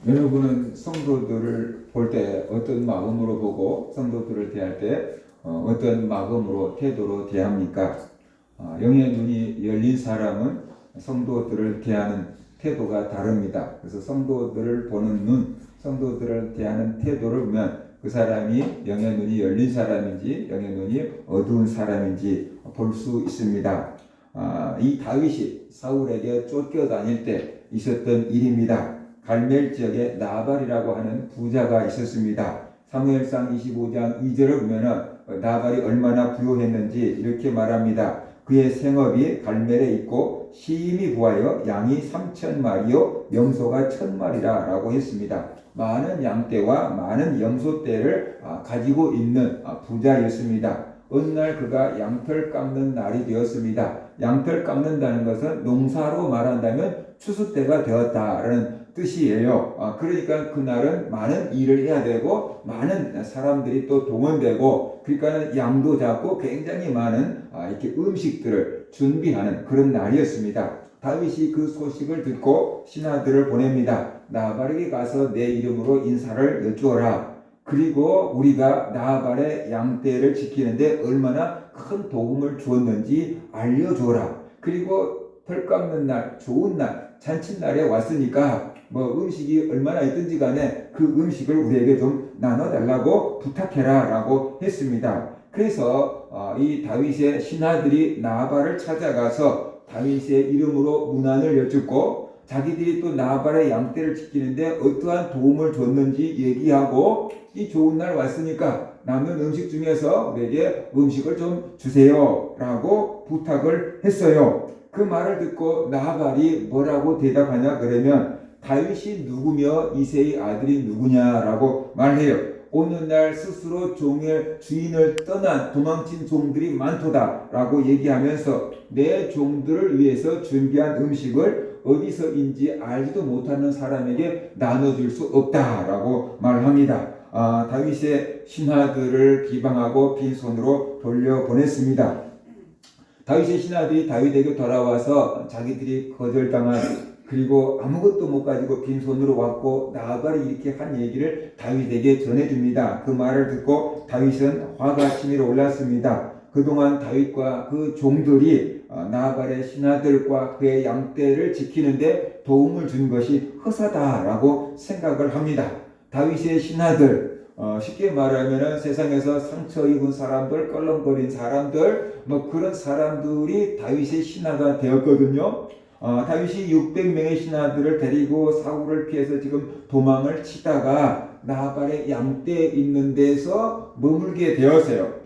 여러분은 성도들을 볼 때 어떤 마음으로 보고 성도들을 대할 때 어떤 마음으로 태도로 대합니까? 영의 눈이 열린 사람은 성도들을 대하는 태도가 다릅니다. 그래서 성도들을 보는 눈, 성도들을 대하는 태도를 보면 그 사람이 영의 눈이 열린 사람인지 영의 눈이 어두운 사람인지 볼 수 있습니다. 이 다윗이 사울에게 쫓겨다닐 때 있었던 일입니다. 갈멜 지역에 나발이라고 하는 부자가 있었습니다. 사무엘상 25장 2절을 보면은 나발이 얼마나 부유했는지 이렇게 말합니다. 그의 생업이 갈멜에 있고 시임이 부하여 양이 3,000마리요 명소가 1,000마리라 라고 했습니다. 많은 양떼와 많은 염소떼를 가지고 있는 부자였습니다. 어느 날 그가 양털 깎는 날이 되었습니다. 양털 깎는다는 것은 농사로 말한다면 추수 때가 되었다라는 뜻이에요. 그러니까 그날은 많은 일을 해야 되고 많은 사람들이 또 동원되고 그러니까 양도 잡고 굉장히 많은 이렇게 음식들을 준비하는 그런 날이었습니다. 다윗이 그 소식을 듣고 신하들을 보냅니다. 나발에게 가서 내 이름으로 인사를 여쭈어라. 그리고 우리가 나발의 양떼를 지키는데 얼마나 큰 도움을 주었는지 알려주어라. 그리고 털 깎는 날, 좋은 날, 잔칫날에 왔으니까 음식이 얼마나 있든지 간에 그 음식을 우리에게 좀 나눠달라고 부탁해라 라고 했습니다. 그래서 이 다윗의 신하들이 나발을 찾아가서 다윗의 이름으로 문안을 여쭙고 자기들이 또 나발의 양떼를 지키는데 어떠한 도움을 줬는지 얘기하고 이 좋은 날 왔으니까 남은 음식 중에서 우리에게 음식을 좀 주세요 라고 부탁을 했어요. 그 말을 듣고 나발이 뭐라고 대답하냐 그러면 다윗이 누구며 이새의 아들이 누구냐라고 말해요. 오늘날 스스로 종의 주인을 떠난 도망친 종들이 많도다라고 얘기하면서 내 종들을 위해서 준비한 음식을 어디서인지 알지도 못하는 사람에게 나눠줄 수 없다라고 말합니다. 다윗의 신하들을 비방하고 빈손으로 돌려보냈습니다. 다윗의 신하들이 다윗에게 돌아와서 자기들이 거절당한 그리고 아무것도 못 가지고 빈손으로 왔고 나발이 이렇게 한 얘기를 다윗에게 전해줍니다. 그 말을 듣고 다윗은 화가 치밀어 올랐습니다. 그동안 다윗과 그 종들이 나발의 신하들과 그의 양떼를 지키는데 도움을 준 것이 허사다라고 생각을 합니다. 다윗의 신하들 쉽게 말하면 세상에서 상처 입은 사람들, 껄렁거린 사람들, 그런 사람들이 다윗의 신하가 되었거든요. 다윗이 600명의 신하들을 데리고 사울을 피해서 지금 도망을 치다가 나발의 양떼 있는 데서 머물게 되었어요.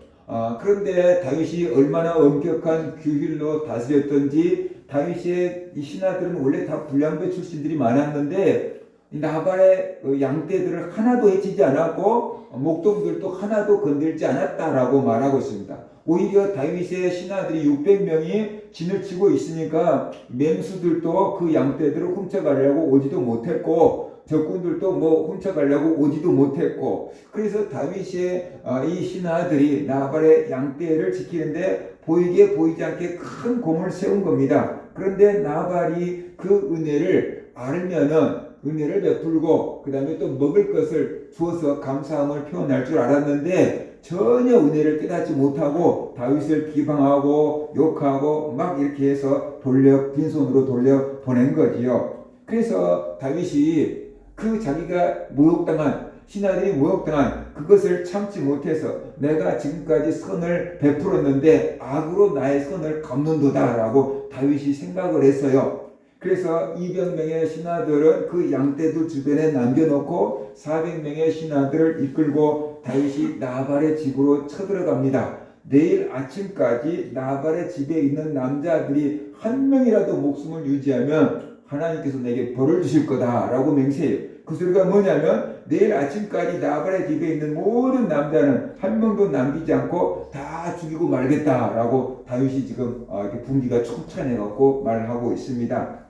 그런데 다윗이 얼마나 엄격한 규율로 다스렸던지 다윗의 이 신하들은 원래 다 불량배 출신들이 많았는데 나발의 양떼들을 하나도 해치지 않았고 목동들도 하나도 건들지 않았다라고 말하고 있습니다. 오히려 다윗의 신하들이 600명이 진을 치고 있으니까 맹수들도 그 양떼들을 훔쳐가려고 오지도 못했고 적군들도 훔쳐가려고 오지도 못했고 그래서 다윗의 이 신하들이 나발의 양떼를 지키는데 보이게 보이지 않게 큰 공을 세운 겁니다. 그런데 나발이 그 은혜를 알면은 은혜를 베풀고 그 다음에 또 먹을 것을 주어서 감사함을 표현할 줄 알았는데 전혀 은혜를 깨닫지 못하고 다윗을 비방하고 욕하고 막 이렇게 해서 빈손으로 돌려보낸 거지요. 그래서 다윗이 그 자기가 모욕당한 신하들이 모욕당한 그것을 참지 못해서 내가 지금까지 선을 베풀었는데 악으로 나의 선을 갚는도다 라고 다윗이 생각을 했어요. 그래서 200명의 신하들은 그 양떼들 주변에 남겨놓고 400명의 신하들을 이끌고 다윗이 나발의 집으로 쳐들어갑니다. 내일 아침까지 나발의 집에 있는 남자들이 한 명이라도 목숨을 유지하면 하나님께서 내게 벌을 주실 거다라고 맹세해요. 그 소리가 뭐냐면 내일 아침까지 나발의 집에 있는 모든 남자는 한 명도 남기지 않고 다 죽이고 말겠다라고 다윗이 지금 이렇게 분기가 촉찬해갖고 말하고 있습니다.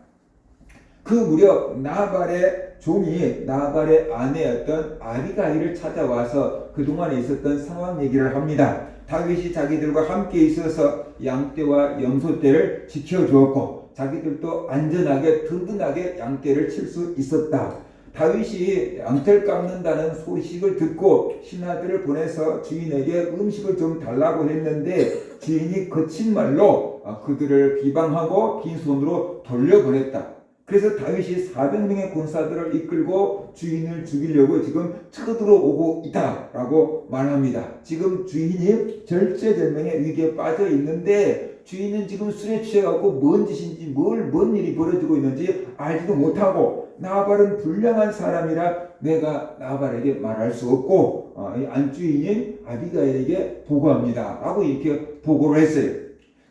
그 무렵 나발의 종이 나발의 아내였던 아비가일을 찾아와서 그동안에 있었던 상황 얘기를 합니다. 다윗이 자기들과 함께 있어서 양떼와 염소떼를 지켜주었고 자기들도 안전하게 든든하게 양떼를 칠 수 있었다. 다윗이 양털 깎는다는 소식을 듣고 신하들을 보내서 주인에게 음식을 좀 달라고 했는데 주인이 거친 말로 그들을 비방하고 빈손으로 돌려보냈다. 그래서 다윗이 400명의 군사들을 이끌고 주인을 죽이려고 지금 쳐들어오고 있다라고 말합니다. 지금 주인이 절체절명의 위기에 빠져 있는데 주인은 지금 술에 취해갖고 뭔 짓인지 뭔 일이 벌어지고 있는지 알지도 못하고 나발은 불량한 사람이라 내가 나발에게 말할 수 없고 이 안주인인 아비가일에게 보고합니다 라고 이렇게 보고를 했어요.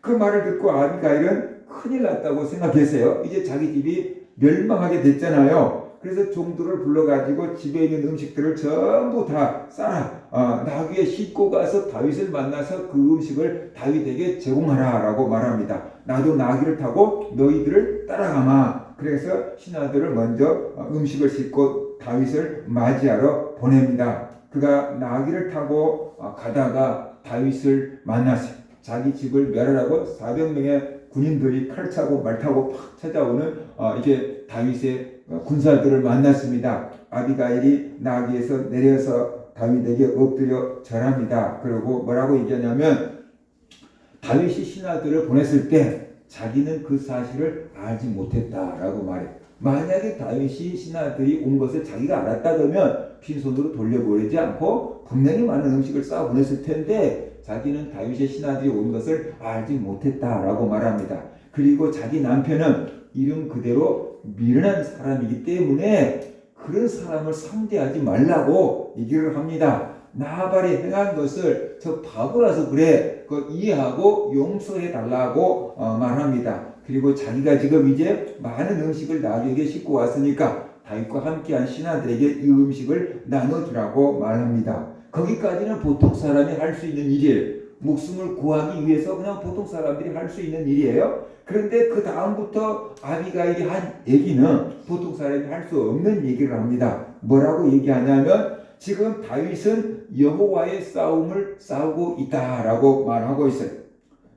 그 말을 듣고 아비가일은 큰일 났다고 생각했어요. 이제 자기 집이 멸망하게 됐잖아요. 그래서 종들을 불러가지고 집에 있는 음식들을 전부 다 싸라. 나귀에 싣고 가서 다윗을 만나서 그 음식을 다윗에게 제공하라 라고 말합니다. 나도 나귀를 타고 너희들을 따라가마. 그래서 신하들을 먼저 음식을 싣고 다윗을 맞이하러 보냅니다. 그가 나귀를 타고 가다가 다윗을 만났어요. 자기 집을 멸하라고 400명의 군인들이 칼 차고 말 타고 팍 찾아오는 이게 다윗의 군사들을 만났습니다. 아비가일이 나귀에서 내려서 다윗에게 엎드려 절합니다. 그리고 뭐라고 얘기하냐면 다윗이 신하들을 보냈을 때 자기는 그 사실을 알지 못했다라고 말해요. 만약에 다윗이 신하들이 온 것을 자기가 알았다 그러면 빈손으로 돌려보내지 않고 분명히 많은 음식을 쌓아 보냈을 텐데 자기는 다윗의 신하들이 온 것을 알지 못했다라고 말합니다. 그리고 자기 남편은 이름 그대로 미련한 사람이기 때문에 그런 사람을 상대하지 말라고 얘기를 합니다. 나발이 행한 것을 저 바보라서 그래 그 이해하고 용서해 달라고 말합니다. 그리고 자기가 지금 이제 많은 음식을 나귀에게 싣고 왔으니까 다윗과 함께한 신하들에게 이 음식을 나눠주라고 말합니다. 거기까지는 보통 사람이 할 수 있는 일이에요. 목숨을 구하기 위해서 그냥 보통 사람들이 할 수 있는 일이에요. 그런데 그 다음부터 아비가일이 한 얘기는 보통 사람이 할 수 없는 얘기를 합니다. 뭐라고 얘기하냐면 지금 다윗은 여호와의 싸움을 싸우고 있다라고 말하고 있어요.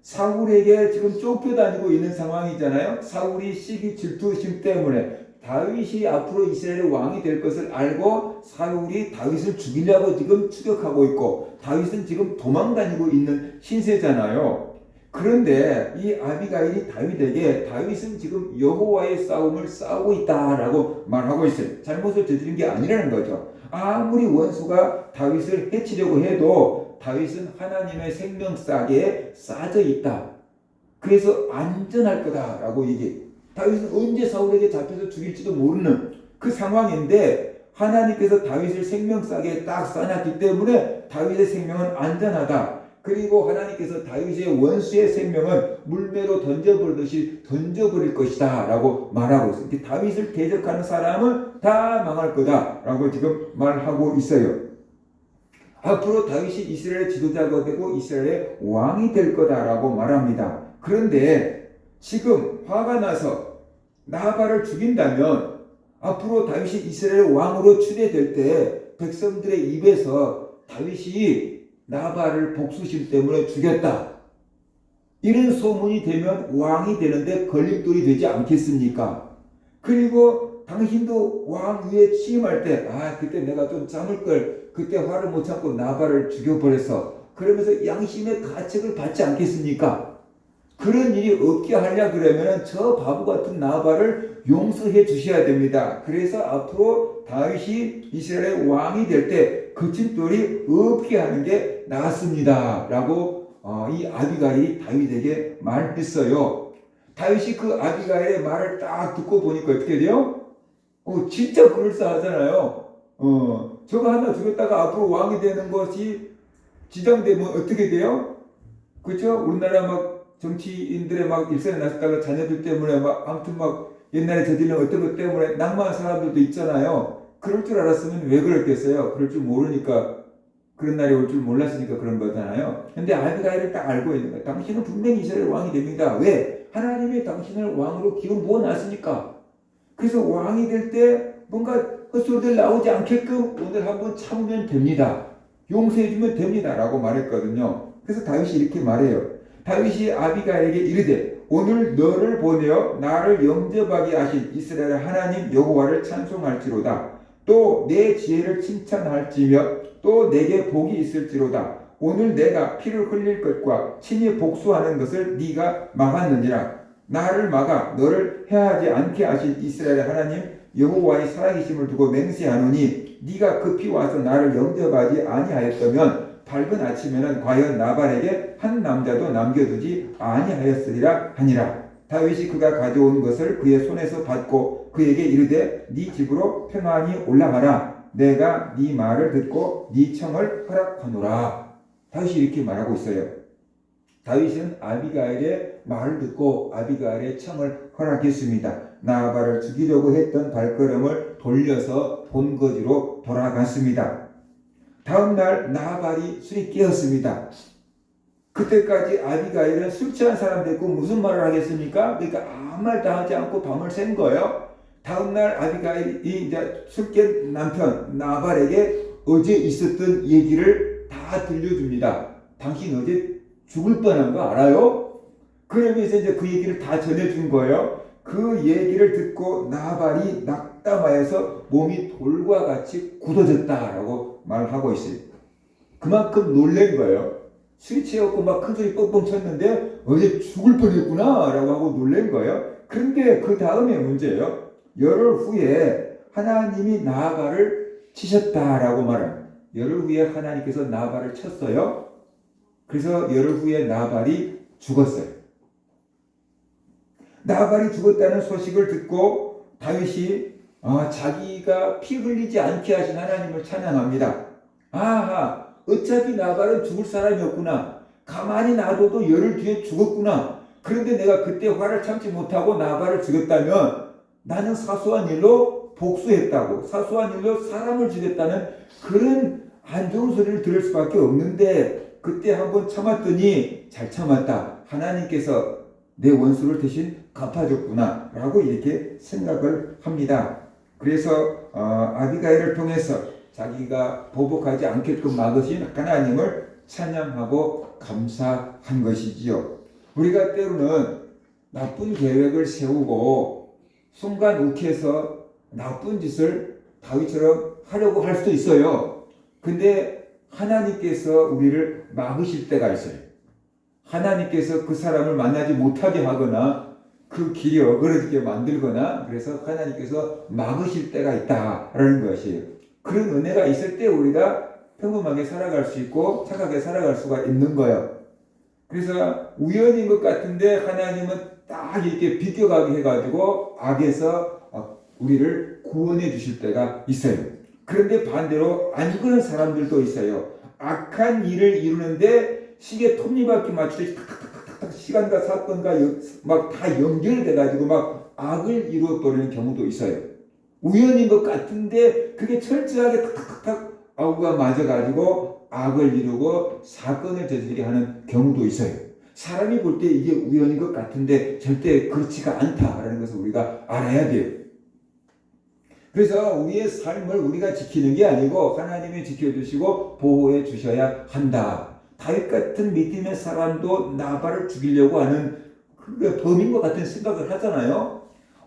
사울에게 지금 쫓겨다니고 있는 상황이잖아요. 사울이 시기 질투심 때문에 다윗이 앞으로 이스라엘의 왕이 될 것을 알고 사울이 다윗을 죽이려고 지금 추격하고 있고 다윗은 지금 도망다니고 있는 신세잖아요. 그런데 이 아비가일이 다윗에게 다윗은 지금 여호와의 싸움을 싸우고 있다라고 말하고 있어요. 잘못을 저지른 게 아니라는 거죠. 아무리 원수가 다윗을 해치려고 해도 다윗은 하나님의 생명싸개에 싸져 있다. 그래서 안전할 거다라고 얘기해요. 다윗은 언제 사울에게 잡혀서 죽일지도 모르는 그 상황인데 하나님께서 다윗을 생명싸개에 딱 싸놨기 때문에 다윗의 생명은 안전하다. 그리고 하나님께서 다윗의 원수의 생명은 물매로 던져버리듯이 던져버릴 것이다 라고 말하고 있어요. 다윗을 대적하는 사람은 다 망할 거다 라고 지금 말하고 있어요. 앞으로 다윗이 이스라엘의 지도자가 되고 이스라엘의 왕이 될 거다라고 말합니다. 그런데 지금 화가 나서 나발을 죽인다면 앞으로 다윗이 이스라엘 왕으로 추대될 때 백성들의 입에서 다윗이 나발을 복수심 때문에 죽였다. 이런 소문이 되면 왕이 되는데 걸림돌이 되지 않겠습니까? 그리고 당신도 왕 위에 취임할 때 그때 내가 좀 참을 걸 그때 화를 못 참고 나발을 죽여버렸어. 그러면서 양심의 가책을 받지 않겠습니까? 그런 일이 없게 하려 그러면 저 바보 같은 나발을 용서해 주셔야 됩니다. 그래서 앞으로 다윗이 이스라엘의 왕이 될 때 거침돌이 없게 하는 게 낫습니다. 라고 이 아비가일이 다윗에게 말했어요. 다윗이 그 아비가일의 말을 딱 듣고 보니까 어떻게 돼요? 진짜 그럴싸하잖아요. 저거 하나 죽였다가 앞으로 왕이 되는 것이 지정되면 어떻게 돼요? 그렇죠? 우리나라 막 정치인들의 막 일선에 나섰다가 자녀들 때문에 막 아무튼 막 옛날에 저질른 어떤 것 때문에 낙마한 사람들도 있잖아요. 그럴 줄 알았으면 왜 그랬겠어요? 그럴 줄 모르니까 그런 날이 올 줄 몰랐으니까 그런 거잖아요. 근데 아비가일을 딱 알고 있는 거예요. 당신은 분명히 이스라엘 왕이 됩니다. 왜? 하나님이 당신을 왕으로 기운 부어놨으니까. 그래서 왕이 될 때 뭔가 헛소리들 나오지 않게끔 오늘 한번 참으면 됩니다. 용서해주면 됩니다. 라고 말했거든요. 그래서 다윗이 이렇게 말해요. 다윗이 아비가일에게 이르되 오늘 너를 보내어 나를 영접하게 하신 이스라엘 하나님 여호와를 찬송할지로다. 또 내 지혜를 칭찬할지며 또 내게 복이 있을지로다. 오늘 내가 피를 흘릴 것과 친히 복수하는 것을 네가 막았느니라. 나를 막아 너를 해하지 않게 하신 이스라엘 하나님 여호와의 살아계심을 두고 맹세하노니 네가 급히 와서 나를 영접하지 아니하였다면 밝은 아침에는 과연 나발에게 한 남자도 남겨두지 아니하였으리라 하니라. 다윗이 그가 가져온 것을 그의 손에서 받고 그에게 이르되 네 집으로 평안히 올라가라. 내가 네 말을 듣고 네 청을 허락하노라. 다윗이 이렇게 말하고 있어요. 다윗은 아비가일의 말을 듣고 아비가일의 청을 허락했습니다. 나발을 죽이려고 했던 발걸음을 돌려서 본거지로 돌아갔습니다. 다음 날 나발이 술이 깨었습니다. 그때까지 아비가일은 술 취한 사람 됐고 무슨 말을 하겠습니까? 그러니까 아무 말 다 하지 않고 밤을 샌 거예요. 다음 날 아비가일이 이제 술 깬 남편 나발에게 어제 있었던 얘기를 다 들려줍니다. 당신 어제 죽을 뻔한 거 알아요? 그러면서 이제 그 얘기를 다 전해준 거예요. 그 얘기를 듣고 나발이 낙담하여서 몸이 돌과 같이 굳어졌다라고 말하고 있어요. 그만큼 놀란 거예요. 술이 취해갖고 막 큰소리 뻥뻥 쳤는데 어제 죽을 뻔했구나 라고 하고 놀란 거예요. 그런데 그 다음에 문제예요. 열흘 후에 하나님이 나발을 치셨다라고 말합니다. 열흘 후에 하나님께서 나발을 쳤어요. 그래서 열흘 후에 나발이 죽었어요. 나발이 죽었다는 소식을 듣고 다윗이 자기가 피 흘리지 않게 하신 하나님을 찬양합니다. 아하, 어차피 나발은 죽을 사람이었구나. 가만히 놔둬도 열흘 뒤에 죽었구나. 그런데 내가 그때 화를 참지 못하고 나발을 죽였다면 나는 사소한 일로 복수했다고, 사소한 일로 사람을 죽였다는 그런 안 좋은 소리를 들을 수밖에 없는데 그때 한번 참았더니 잘 참았다. 하나님께서 내 원수를 대신 갚아줬구나 라고 이렇게 생각을 합니다. 그래서 아비가일을 통해서 자기가 보복하지 않게끔 막으신 하나님을 찬양하고 감사한 것이지요. 우리가 때로는 나쁜 계획을 세우고 순간 욱해서 나쁜 짓을 다윗처럼 하려고 할 수도 있어요. 근데 하나님께서 우리를 막으실 때가 있어요. 하나님께서 그 사람을 만나지 못하게 하거나 그 길이 어그러지게 만들거나 그래서 하나님께서 막으실 때가 있다라는 것이에요. 그런 은혜가 있을 때 우리가 평범하게 살아갈 수 있고 착하게 살아갈 수가 있는 거예요. 그래서 우연인 것 같은데 하나님은 딱 이렇게 비껴가게 해가지고 악에서 우리를 구원해 주실 때가 있어요. 그런데 반대로 안 그런 사람들도 있어요. 악한 일을 이루는데 시계 톱니바퀴 맞추듯이 탁탁탁탁 시간과 사건과 막 다 연결돼가지고 막 악을 이루어버리는 경우도 있어요. 우연인 것 같은데 그게 철저하게 탁탁탁탁 아우가 맞아가지고 악을 이루고 사건을 저지르게 하는 경우도 있어요. 사람이 볼 때 이게 우연인 것 같은데 절대 그렇지가 않다라는 것을 우리가 알아야 돼요. 그래서 우리의 삶을 우리가 지키는 게 아니고 하나님이 지켜주시고 보호해 주셔야 한다. 다윗 같은 믿음의 사람도 나발을 죽이려고 하는 그 범인 것 같은 생각을 하잖아요.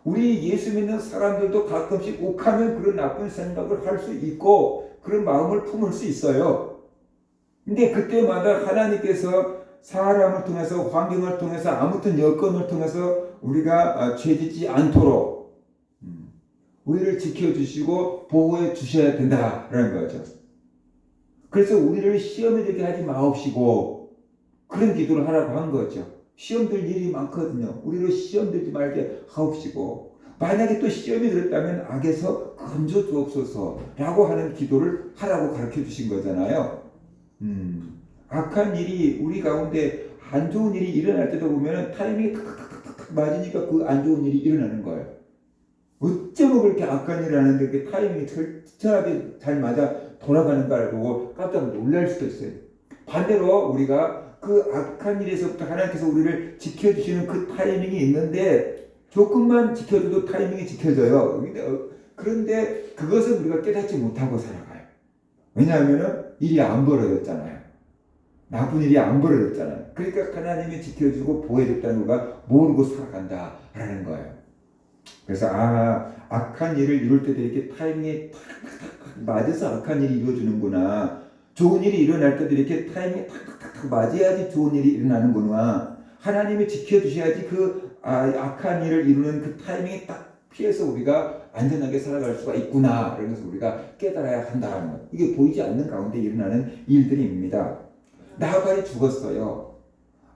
우리 예수 믿는 사람들도 가끔씩 욱하면 그런 나쁜 생각을 할 수 있고 그런 마음을 품을 수 있어요. 근데 그때마다 하나님께서 사람을 통해서 환경을 통해서 아무튼 여건을 통해서 우리가 죄짓지 않도록 우리를 지켜주시고 보호해 주셔야 된다라는 거죠. 그래서 우리를 시험에 들게 하지 마옵시고 그런 기도를 하라고 한 거죠. 시험 들 일이 많거든요. 우리를 시험 들지 말게 하옵시고 만약에 또 시험이 들었다면 악에서 건져 주옵소서라고 하는 기도를 하라고 가르쳐 주신 거잖아요. 악한 일이 우리 가운데 안 좋은 일이 일어날 때도 보면 타이밍이 탁탁탁탁 맞으니까 그 안 좋은 일이 일어나는 거예요. 어쩌면 그렇게 악한 일을 하는데 그 타이밍이 철저하게 잘 맞아 돌아가는가를 보고 깜짝 놀랄 수도 있어요. 반대로 우리가 그 악한 일에서부터 하나님께서 우리를 지켜주시는 그 타이밍이 있는데 조금만 지켜줘도 타이밍이 지켜져요. 그런데 그것은 우리가 깨닫지 못하고 살아가요. 왜냐하면 일이 안 벌어졌잖아요. 나쁜 일이 안 벌어졌잖아요. 그러니까 하나님이 지켜주고 보호해줬다는 거가 모르고 살아간다라는 거예요. 그래서 악한 일을 이룰 때도 이렇게 타이밍에 탁탁탁 맞아서 악한 일이 이루어지는구나. 좋은 일이 일어날 때도 이렇게 타이밍에 탁탁탁 맞아야지 좋은 일이 일어나는구나. 하나님이 지켜주셔야지 그 악한 일을 이루는 그 타이밍에 딱 피해서 우리가 안전하게 살아갈 수가 있구나. 그래서 우리가 깨달아야 한다는 것. 이게 보이지 않는 가운데 일어나는 일들입니다. 나발이 죽었어요.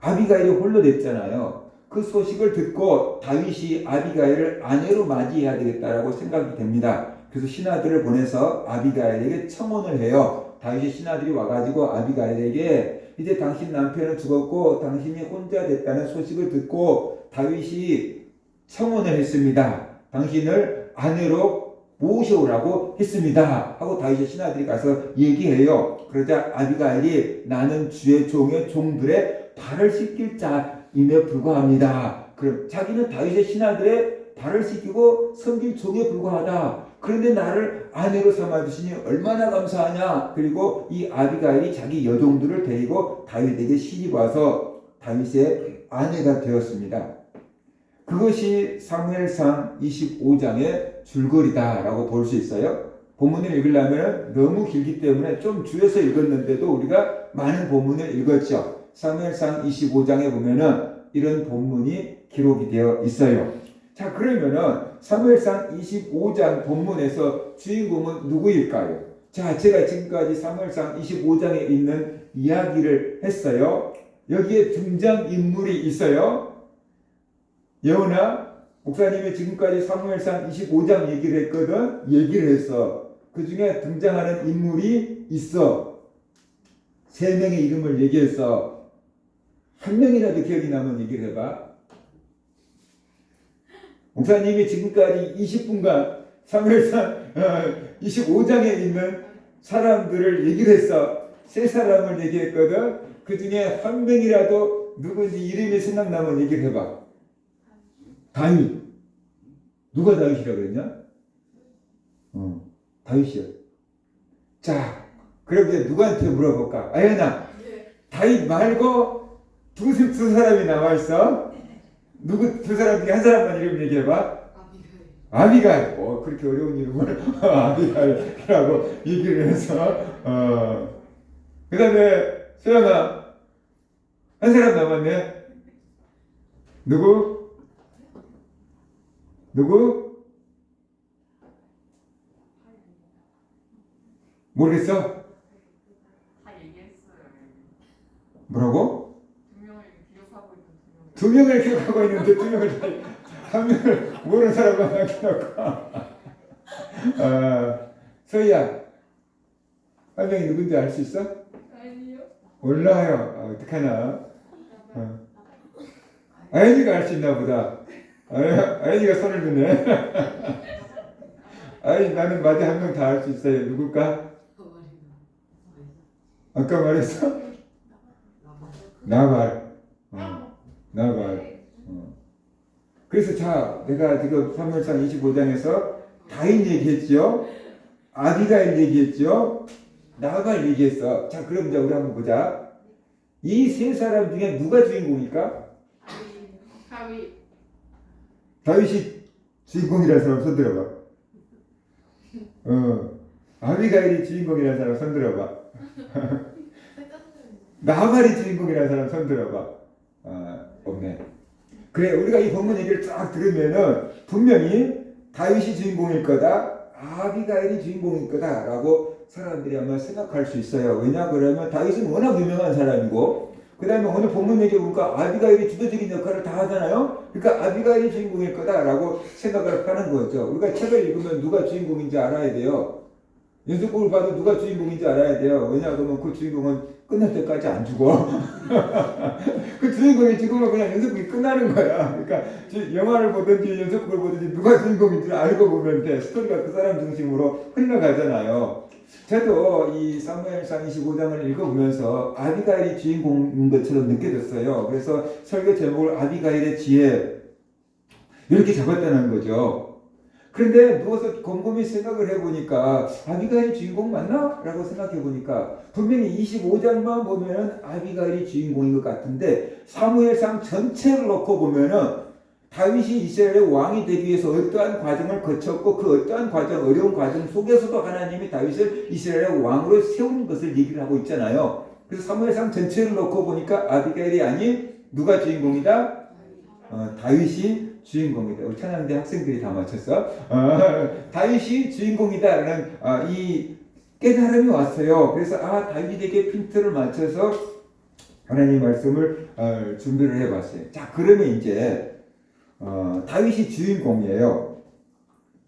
아비가일이 홀로 됐잖아요. 그 소식을 듣고 다윗이 아비가일을 아내로 맞이해야 되겠다라고 생각이 됩니다. 그래서 신하들을 보내서 아비가일에게 청혼을 해요. 다윗의 신하들이 와가지고 아비가일에게 이제 당신 남편은 죽었고 당신이 혼자 됐다는 소식을 듣고 다윗이 청혼을 했습니다. 당신을 아내로 모셔오라고 했습니다. 하고 다윗의 신하들이 가서 얘기해요. 그러자 아비가일이 나는 주의 종의 종들의 발을 씻길 자임에 불과합니다. 그럼 자기는 다윗의 신하들의 발을 씻기고 섬길 종에 불과하다. 그런데 나를 아내로 삼아주시니 얼마나 감사하냐. 그리고 이 아비가일이 자기 여종들을 데리고 다윗에게 시집 와서 다윗의 아내가 되었습니다. 그것이 사무엘상 25장의 줄거리다라고 볼 수 있어요. 본문을 읽으려면 너무 길기 때문에 좀 줄여서 읽었는데도 우리가 많은 본문을 읽었죠. 사무엘상 25장에 보면은 이런 본문이 기록이 되어 있어요. 자, 그러면은 사무엘상 25장 본문에서 주인공은 누구일까요? 자, 제가 지금까지 사무엘상 25장에 있는 이야기를 했어요. 여기에 등장인물이 있어요. 여호나 목사님이 지금까지 사무엘상 25장 얘기를 했거든. 얘기를 했어. 그 중에 등장하는 인물이 있어. 3명의 이름을 얘기했어. 한 명이라도 기억이 나면 얘기를 해봐. 목사님이 지금까지 20분간 사무엘상 25장에 있는 사람들을 얘기를 했어. 3사람을 얘기했거든. 그 중에 한 명이라도 누군지 이름이 생각나면 얘기를 해봐. 다윗. 누가 다윗이라고 그랬냐? 다윗이요. 자, 그럼 이제 누구한테 물어볼까? 아연아, 다윗 말고 두 사람이 나와 있어. 누구 두 사람 중에 한 사람만 이름 얘기해봐. 아비가일. 그렇게 어려운 이름을 아비가일이라고 얘기를 해서. 그 다음에 소영아, 한 사람 남았네. 누구? 모르겠어? 다 얘기했어요. 뭐라고? 두 명을 기억하고 있는 두 명을 기억하고 있는데 한 명을 모르는 사람만 남겨놓고. 서희야, 한 명이 누군지 알 수 있어? 아니요. 몰라요. 어떡하나. 아연이가 알 수 있나 보다. 아연이가 손을 드네. 나는 맞아 한 명 다 알 수 있어요. 누굴까? 아까 말했어? 나발. 나발. 그래서 자, 내가 지금 사무엘상 25장에서 다윗 얘기했죠. 아비가일 얘기했죠. 나발 얘기했어. 자, 그럼 이제 우리 한번 보자. 이 3사람 중에 누가 주인공일까? 다윗이 주인공이라는 사람 손 들어봐. 아비가일이 주인공이라는 사람 손 들어봐. 나발이 주인공이라는 사람 손 들어봐. 없네. 그래, 우리가 이 본문 얘기를 쫙 들으면은 분명히 다윗이 주인공일 거다, 아비가일이 주인공일 거다라고 사람들이 아마 생각할 수 있어요. 왜냐 그러면 다윗은 워낙 유명한 사람이고, 그 다음에 오늘 본문 얘기 보니까 아비가일이 주도적인 역할을 다 하잖아요. 그러니까 아비가일이 주인공일 거다라고 생각을 하는 거죠. 우리가 책을 읽으면 누가 주인공인지 알아야 돼요. 연속극을 봐도 누가 주인공인지 알아야 돼요. 왜냐하면 그 주인공은 끝날 때까지 안 죽어. 그 주인공이 죽으면 그냥 연속극이 끝나는 거야. 그러니까 영화를 보든지 연속극을 보든지 누가 주인공인지 알고 보면 돼. 스토리가 그 사람 중심으로 흘러가잖아요. 저도 이 사무엘상 25장을 읽어보면서 아비가일이 주인공인 것처럼 느껴졌어요. 그래서 설교 제목을 아비가일의 지혜 이렇게 잡았다는 거죠. 그런데 누워서 곰곰이 생각을 해보니까 아비가일이 주인공 맞나? 라고 생각해보니까 분명히 25장만 보면은 아비가일이 주인공인 것 같은데 사무엘상 전체를 놓고 보면은 다윗이 이스라엘의 왕이 되기 위해서 어떠한 과정을 거쳤고 그 어떠한 과정, 어려운 과정 속에서도 하나님이 다윗을 이스라엘의 왕으로 세운 것을 얘기를 하고 있잖아요. 그래서 사무엘상 전체를 놓고 보니까 아비가일이 아닌 누가 주인공이다? 다윗이 주인공이다. 우리 찬양대 학생들이 다 맞췄어. 다윗이 주인공이다라는 이 깨달음이 왔어요. 그래서 다윗에게 핀트를 맞춰서 하나님 말씀을 준비를 해봤어요. 자, 그러면 이제 다윗이 주인공이에요.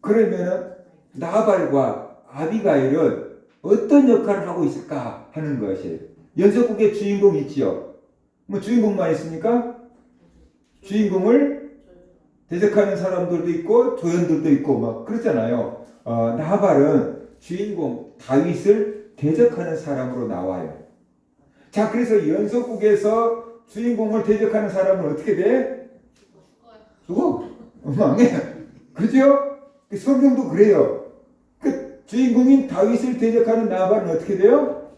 그러면은 나발과 아비가일은 어떤 역할을 하고 있을까 하는 것이에요. 연속국의 주인공이 있지요. 뭐 주인공만 있습니까? 주인공을 대적하는 사람들도 있고 조연들도 있고 막 그렇잖아요. 나발은 주인공 다윗을 대적하는 사람으로 나와요. 자, 그래서 연속국에서 주인공을 대적하는 사람은 어떻게 돼? 죽어. 망해. 그죠? 성경도 그래요. 그 주인공인 다윗을 대적하는 나발은 어떻게 돼요?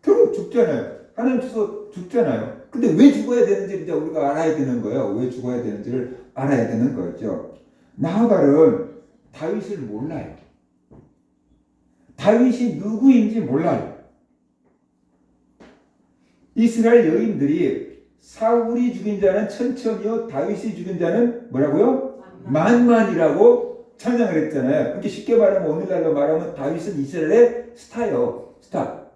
결국 죽잖아요. 하나님 주소 죽잖아요. 근데 왜 죽어야 되는지 이제 우리가 알아야 되는 거예요. 왜 죽어야 되는지를 알아야 되는 거죠. 나발은 다윗을 몰라요. 다윗이 누구인지 몰라요. 이스라엘 여인들이 사울이 죽인 자는 천천히요 다윗이 죽인 자는 뭐라고요? 만만이라고 찬양을 했잖아요. 그러니까 쉽게 말하면 오늘날로 말하면 다윗은 이스라엘의 스타예요. 스타.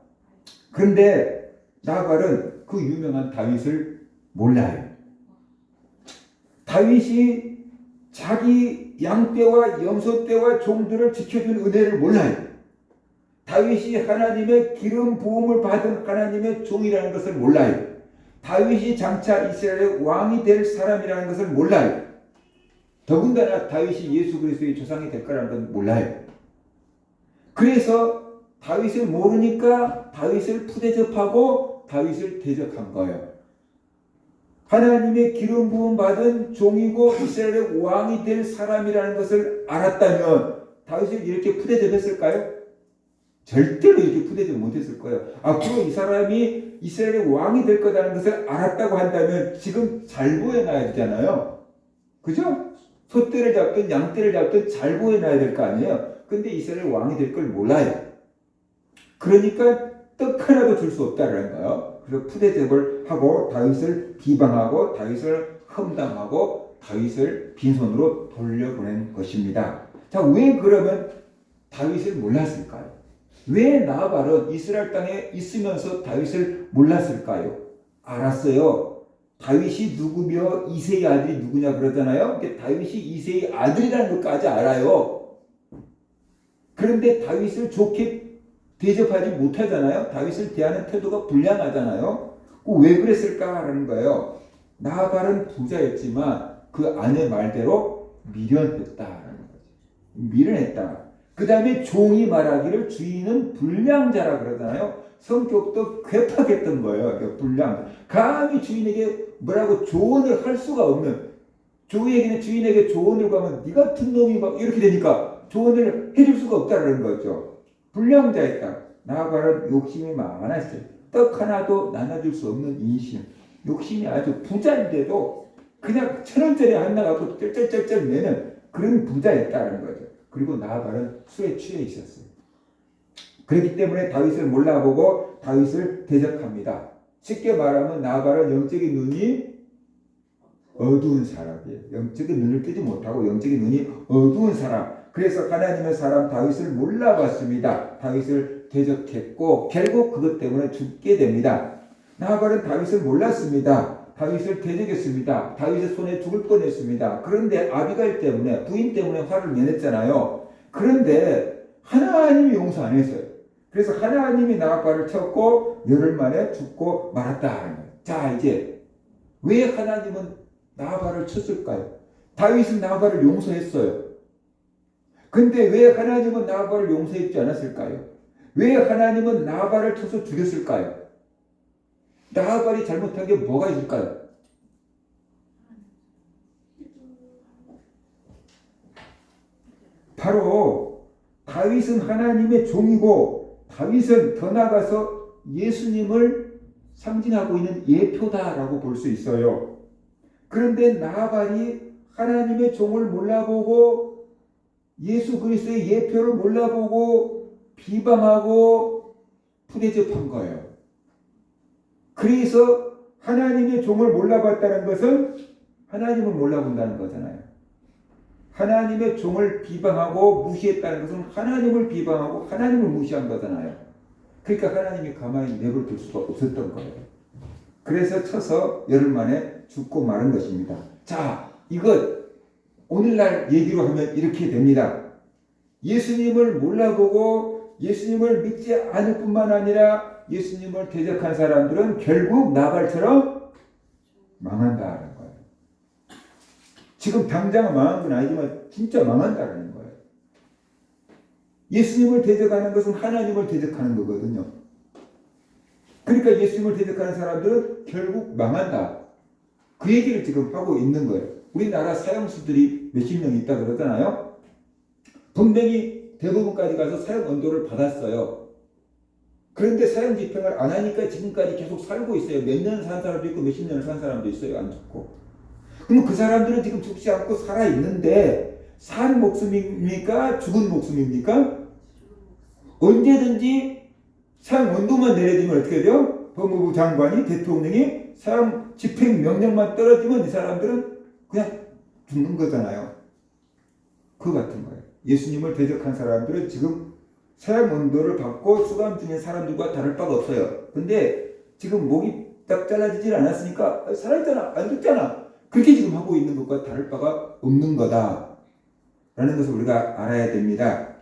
그런데 나발은 그 유명한 다윗을 몰라요. 다윗이 자기 양떼와 염소떼와 종들을 지켜준 은혜를 몰라요. 다윗이 하나님의 기름 부음을 받은 하나님의 종이라는 것을 몰라요. 다윗이 장차 이스라엘의 왕이 될 사람이라는 것을 몰라요. 더군다나 다윗이 예수 그리스도의 조상이 될 거라는 건 몰라요. 그래서 다윗을 모르니까 다윗을 푸대접하고 다윗을 대적한 거예요. 하나님의 기름 부음 받은 종이고 이스라엘의 왕이 될 사람이라는 것을 알았다면 다윗을 이렇게 푸대접했을까요? 절대로 이렇게 푸대접 못했을 거예요. 앞으로 이 사람이 이스라엘의 왕이 될 거라는 것을 알았다고 한다면 지금 잘 보여놔야 되잖아요. 그죠? 소떼를 잡든 양떼를 잡든 잘 보여놔야 될 거 아니에요. 근데 이스라엘 왕이 될 걸 몰라요. 그러니까 떡 하나도 줄 수 없다는 거예요. 그래서 푸대접을 하고 다윗을 비방하고 다윗을 험담하고 다윗을 빈손으로 돌려보낸 것입니다. 자, 왜 그러면 다윗을 몰랐을까요? 왜 나발은 이스라엘 땅에 있으면서 다윗을 몰랐을까요? 알았어요. 다윗이 누구며 이새의 아들이 누구냐 그러잖아요. 다윗이 이새의 아들이라는 것까지 알아요. 그런데 다윗을 좋게 대접하지 못하잖아요. 다윗을 대하는 태도가 불량하잖아요. 왜 그랬을까라는 거예요. 나발은 부자였지만 그 아내 말대로 미련했다라는 거죠. 미련했다. 그 다음에 종이 말하기를 주인은 불량자라 그러잖아요. 성격도 괴팍했던 거예요. 불량. 감히 주인에게 뭐라고 조언을 할 수가 없는, 주인에게 조언을 가면 네 같은 놈이 막 이렇게 되니까 조언을 해줄 수가 없다는 거죠. 불량자였다. 나발은 욕심이 많았어요. 떡 하나도 나눠줄 수 없는 인심. 욕심이 아주 부자인데도 그냥 1,000원짜리 하나 갖고 쩔쩔쩔쩔 내는 그런 부자였다는 거죠. 그리고 나발은 술에 취해 있었어요. 그렇기 때문에 다윗을 몰라보고 다윗을 대적합니다. 쉽게 말하면 나발은 영적인 눈이 어두운 사람이에요. 영적인 눈을 뜨지 못하고 영적인 눈이 어두운 사람. 그래서 하나님의 사람 다윗을 몰라봤습니다. 다윗을 대적했고 결국 그것 때문에 죽게 됩니다. 나발은 다윗을 몰랐습니다. 다윗을 대적했습니다. 다윗의 손에 죽을 뻔했습니다. 그런데 아비가일 때문에 부인 때문에 화를 내냈잖아요. 그런데 하나님이 용서 안 했어요. 그래서 하나님이 나발을 쳤고 열흘 만에 죽고 말았다. 자, 이제 왜 하나님은 나발을 쳤을까요? 다윗은 나발을 용서했어요. 근데 왜 하나님은 나발을 용서했지 않았을까요? 왜 하나님은 나발을 쳐서 죽였을까요? 나발이 잘못한 게 뭐가 있을까요? 바로 다윗은 하나님의 종이고 다윗은 더 나아가서 예수님을 상징하고 있는 예표다라고 볼 수 있어요. 그런데 나발이 하나님의 종을 몰라보고 예수 그리스도의 예표를 몰라보고 비방하고 푸대접한 거예요. 그래서 하나님의 종을 몰라봤다는 것은 하나님을 몰라본다는 거잖아요. 하나님의 종을 비방하고 무시했다는 것은 하나님을 비방하고 하나님을 무시한 거잖아요. 그러니까 하나님이 가만히 내버려둘 수가 없었던 거예요. 그래서 쳐서 열흘 만에 죽고 마른 것입니다. 자, 이것 오늘날 얘기로 하면 이렇게 됩니다. 예수님을 몰라보고 예수님을 믿지 않을 뿐만 아니라 예수님을 대적한 사람들은 결국 나발처럼 망한다는 거예요. 지금 당장 망한 건 아니지만 진짜 망한다는 거예요. 예수님을 대적하는 것은 하나님을 대적하는 거거든요. 그러니까 예수님을 대적하는 사람들은 결국 망한다. 그 얘기를 지금 하고 있는 거예요. 우리나라 사형수들이 몇십 명 있다 그러잖아요. 분명히 대법원까지 가서 사형 언도를 받았어요. 그런데 사형 집행을 안 하니까 지금까지 계속 살고 있어요. 몇 년 산 사람도 있고 몇십 년을 산 사람도 있어요. 안 죽고. 그럼 그 사람들은 지금 죽지 않고 살아있는데 산 목숨입니까? 죽은 목숨입니까? 언제든지 사형 언도만 내려지면 어떻게 돼요? 법무부 장관이 대통령이 사형 집행 명령만 떨어지면 이 사람들은 그냥 죽는 거잖아요. 그거 같은 거예요. 예수님을 대적한 사람들은 지금 사형 언도를 받고 수감 중인 사람들과 다를 바가 없어요. 근데 지금 목이 딱 잘라지질 않았으니까 살아있잖아, 안 죽잖아. 그렇게 지금 하고 있는 것과 다를 바가 없는 거다 라는 것을 우리가 알아야 됩니다.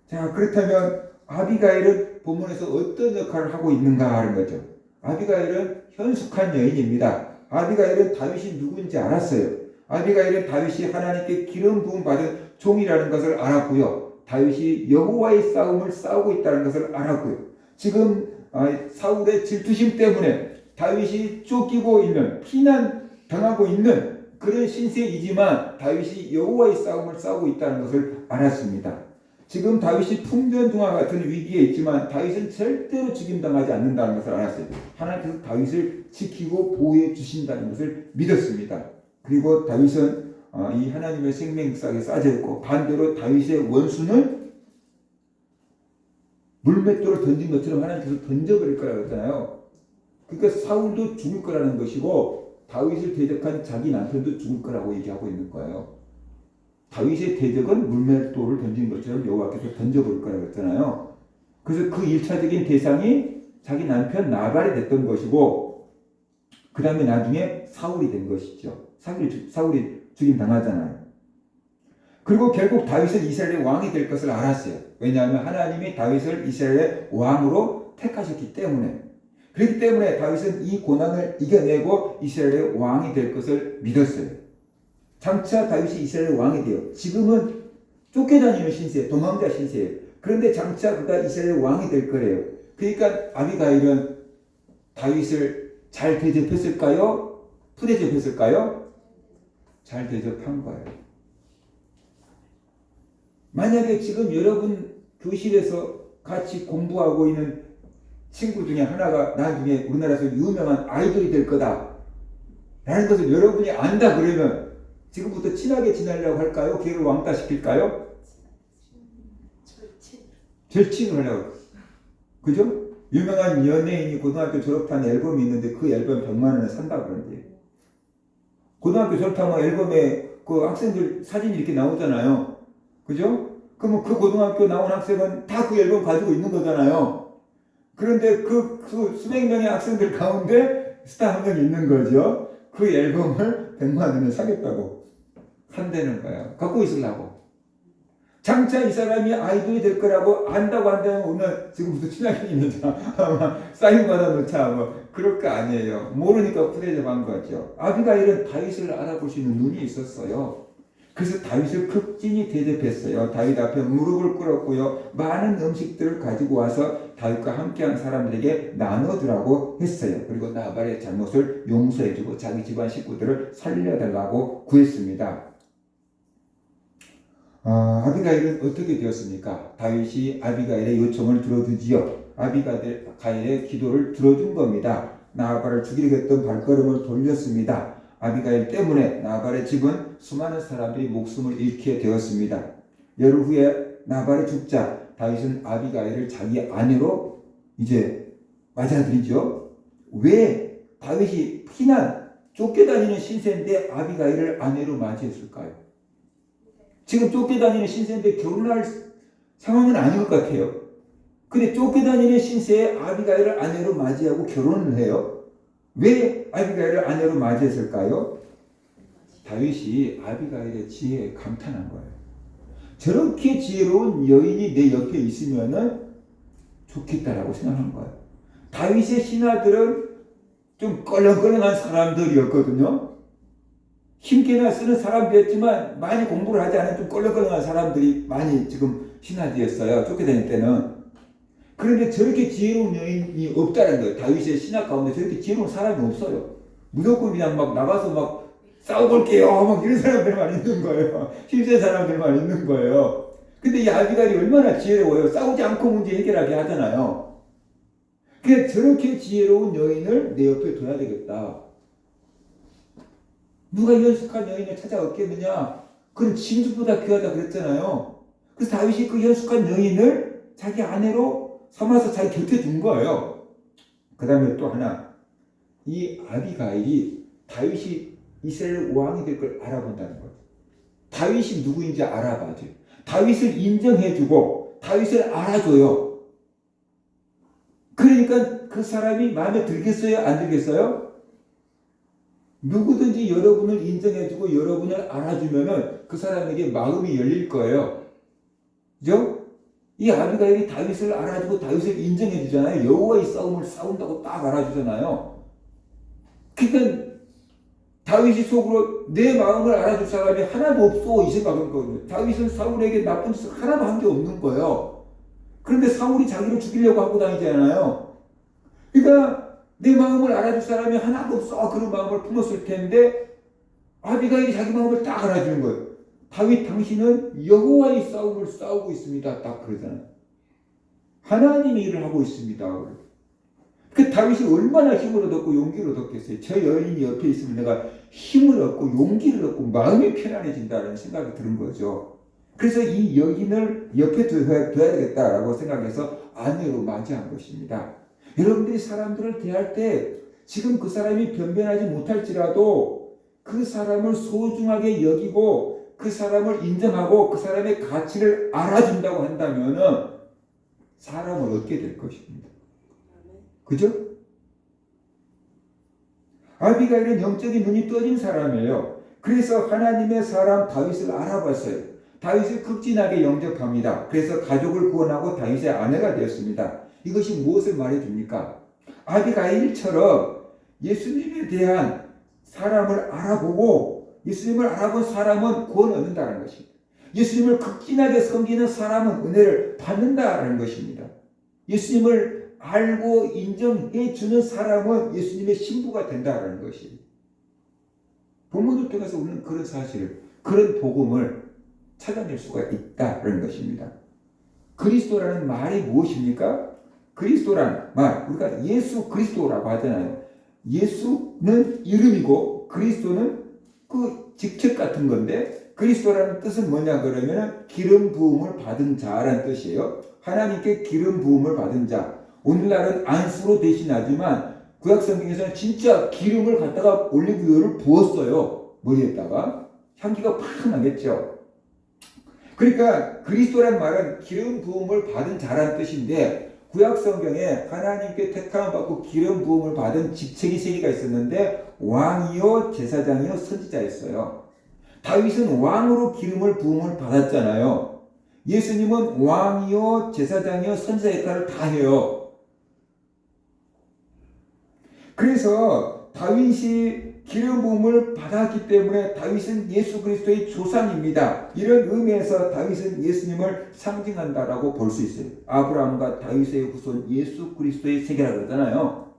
자, 그렇다면 아비가일은 본문에서 어떤 역할을 하고 있는가 하는 거죠. 아비가일은 현숙한 여인입니다. 아비가일은 다윗이 누구인지 알았어요. 아비가일은 다윗이 하나님께 기름 부음 받은 종이라는 것을 알았고요. 다윗이 여호와의 싸움을 싸우고 있다는 것을 알았고요. 지금 사울의 질투심 때문에 다윗이 쫓기고 있는, 피난 당하고 있는 그런 신세이지만 다윗이 여호와의 싸움을 싸우고 있다는 것을 알았습니다. 지금 다윗이 풍전등화 같은 위기에 있지만 다윗은 절대로 죽임당하지 않는다는 것을 알았어요. 하나님께서 다윗을 지키고 보호해 주신다는 것을 믿었습니다. 그리고 다윗은 이 하나님의 생명상에 싸져있고 반대로 다윗의 원수는 물맷돌을 던진 것처럼 하나님께서 던져버릴 거라고 했잖아요. 그러니까 사울도 죽을 거라는 것이고 다윗을 대적한 자기 남편도 죽을 거라고 얘기하고 있는 거예요. 다윗의 대적은 물맷돌을 던진 것처럼 여호와께서 던져버릴 거라고 했잖아요. 그래서 그 1차적인 대상이 자기 남편 나발이 됐던 것이고 그 다음에 나중에 사울이 된 것이죠. 사울이 죽임당하잖아요. 그리고 결국 다윗은 이스라엘의 왕이 될 것을 알았어요. 왜냐하면 하나님이 다윗을 이스라엘의 왕으로 택하셨기 때문에. 그렇기 때문에 다윗은 이 고난을 이겨내고 이스라엘의 왕이 될 것을 믿었어요. 장차 다윗이 이스라엘의 왕이 돼요. 지금은 쫓겨다니는 신세, 도망자 신세예요. 그런데 장차 그가 이스라엘의 왕이 될 거래요. 그러니까 아비가일은 다윗을 잘 대접했을까요? 푸대접했을까요? 잘 대접한 거예요. 만약에 지금 여러분 교실에서 같이 공부하고 있는 친구 중에 하나가 나중에 우리나라에서 유명한 아이돌이 될 거다 라는 것을 여러분이 안다 그러면 지금부터 친하게 지내려고 할까요? 걔를 왕따 시킬까요? 절친을 하려고. 그죠? 유명한 연예인이 고등학교 졸업한 앨범이 있는데 그 앨범 100만 원에 산다 그러는데 고등학교 졸업하면 앨범에 그 학생들 사진이 이렇게 나오잖아요. 그죠? 그러면 그 고등학교 나온 학생은 다 그 앨범 가지고 있는 거잖아요. 그런데 그 수백 명의 학생들 가운데 스타 한 명 있는 거죠. 그 앨범을 100만 원에 사겠다고 한다는 거예요. 갖고 있으려고. 장차 이 사람이 아이돌이 될 거라고 안다고 한다면 오늘 지금부터 친하게 지내자. 사인 받아 놓자. 뭐 그럴 거 아니에요. 모르니까 푸대접한 거죠. 아비가일은 다윗을 알아볼 수 있는 눈이 있었어요. 그래서 다윗을 극진히 대접했어요. 다윗 앞에 무릎을 꿇었고요. 많은 음식들을 가지고 와서 다윗과 함께한 사람들에게 나눠주라고 했어요. 그리고 나발의 잘못을 용서해주고 자기 집안 식구들을 살려달라고 구했습니다. 아비가일은 어떻게 되었습니까? 다윗이 아비가일의 요청을 들어주지요. 아비가일의 기도를 들어준 겁니다. 나아발을 죽이려고 했던 발걸음을 돌렸습니다. 아비가일 때문에 나발의 집은 수많은 사람들이 목숨을 잃게 되었습니다. 열흘 후에 나발이 죽자 다윗은 아비가일을 자기 아내로 이제 맞아들이죠. 왜 다윗이 쫓겨다니는 신세인데 아비가일을 아내로 맞이했을까요? 지금 쫓겨다니는 신세인데 결혼할 상황은 아닌 것 같아요. 근데 쫓겨다니는 신세에 아비가일을 아내로 맞이하고 결혼을 해요. 왜 아비가일을 아내로 맞이했을까요? 다윗이 아비가일의 지혜에 감탄한 거예요. 저렇게 지혜로운 여인이 내 옆에 있으면은 좋겠다라고 생각한 거예요. 다윗의 신하들은 좀 껄렁껄렁한 사람들이었거든요. 힘께나 쓰는 사람들이었지만 많이 공부를 하지 않은 좀 껄렁껄렁한 사람들이 많이 지금 신하들이었어요. 쫓겨다닐 때는. 그런데 저렇게 지혜로운 여인이 없다는 거예요. 다윗의 신하 가운데 저렇게 지혜로운 사람이 없어요. 무조건 그냥 막 나가서 막 싸워볼게요. 막 이런 사람들만 있는 거예요. 힘센 사람들만 있는 거예요. 근데 이 아비가일이 얼마나 지혜로워요. 싸우지 않고 문제 해결하게 하잖아요. 그냥 저렇게 지혜로운 여인을 내 옆에 둬야 되겠다. 누가 현숙한 여인을 찾아 얻겠느냐? 그건 진주보다 귀하다 그랬잖아요. 그래서 다윗이 그 현숙한 여인을 자기 아내로 삼아서 자기 곁에 둔 거예요. 그 다음에 또 하나, 이 아비가일이 다윗이 이스라엘 왕이 될 걸 알아본다는 거예요. 다윗이 누구인지 알아봐줘요. 다윗을 인정해주고 다윗을 알아줘요. 그러니까 그 사람이 마음에 들겠어요? 안 들겠어요? 누구든지 여러분을 인정해주고 여러분을 알아주면은 그 사람에게 마음이 열릴 거예요. 그죠? 이 아비가일이 다윗을 알아주고 다윗을 인정해주잖아요. 여호와의 싸움을 싸운다고 딱 알아주잖아요. 그러니까 다윗이 속으로 내 마음을 알아줄 사람이 하나도 없어 이 생각은 거거든요. 다윗은 사울에게 나쁜 짓을 하나도 한 게 없는 거예요. 그런데 사울이 자기를 죽이려고 하고 다니잖아요. 그러니까 내 마음을 알아줄 사람이 하나도 없어 그런 마음을 품었을 텐데 아비가일이 자기 마음을 딱 알아주는 거예요. 다윗 당신은 여호와의 싸움을 싸우고 있습니다. 딱 그러잖아요. 하나님이 일을 하고 있습니다. 그 다윗이 얼마나 힘을 얻었고 용기를 얻었겠어요. 저 여인이 옆에 있으면 내가 힘을 얻고 용기를 얻고 마음이 편안해진다는 생각이 드는 거죠. 그래서 이 여인을 옆에 둬야 되겠다라고 생각해서 아내로 맞이한 것입니다. 여러분들이 사람들을 대할 때 지금 그 사람이 변변하지 못할지라도 그 사람을 소중하게 여기고 그 사람을 인정하고 그 사람의 가치를 알아준다고 한다면은 사람을 얻게 될 것입니다. 그죠? 아비가일은 영적인 눈이 떠진 사람이에요. 그래서 하나님의 사람 다윗을 알아봤어요. 다윗을 극진하게 영접합니다. 그래서 가족을 구원하고 다윗의 아내가 되었습니다. 이것이 무엇을 말해줍니까? 아비가일처럼 예수님에 대한 사람을 알아보고 예수님을 알아본 사람은 구원 얻는다는 것입니다. 예수님을 극진하게 섬기는 사람은 은혜를 받는다는 것입니다. 예수님을 알고 인정해 주는 사람은 예수님의 신부가 된다는 것입니다. 본문을 통해서 우리는 그런 사실을, 그런 복음을 찾아낼 수가 있다는 것입니다. 그리스도라는 말이 무엇입니까? 그리스도라는 말, 우리가 예수 그리스도라고 하잖아요. 예수는 이름이고 그리스도는 그 직책 같은 건데 그리스도라는 뜻은 뭐냐 그러면 기름 부음을 받은 자라는 뜻이에요. 하나님께 기름 부음을 받은 자. 오늘날은 안수로 대신하지만 구약 성경에서는 진짜 기름을 갖다가 올리브유를 부었어요. 머리에다가. 향기가 팍 나겠죠. 그러니까 그리스도란 말은 기름 부음을 받은 자라는 뜻인데 구약 성경에 하나님께 택함 받고 기름 부음을 받은 직책이 세 개가 있었는데 왕이요 제사장이요 선지자였어요. 다윗은 왕으로 기름을 부음을 받았잖아요. 예수님은 왕이요 제사장이요 선지자 역할을 다 해요. 그래서 다윗이 기름 부음을 받았기 때문에 다윗은 예수 그리스도의 조상입니다. 이런 의미에서 다윗은 예수님을 상징한다라고 볼 수 있어요. 아브라함과 다윗의 후손 예수 그리스도의 세계라고 그러잖아요.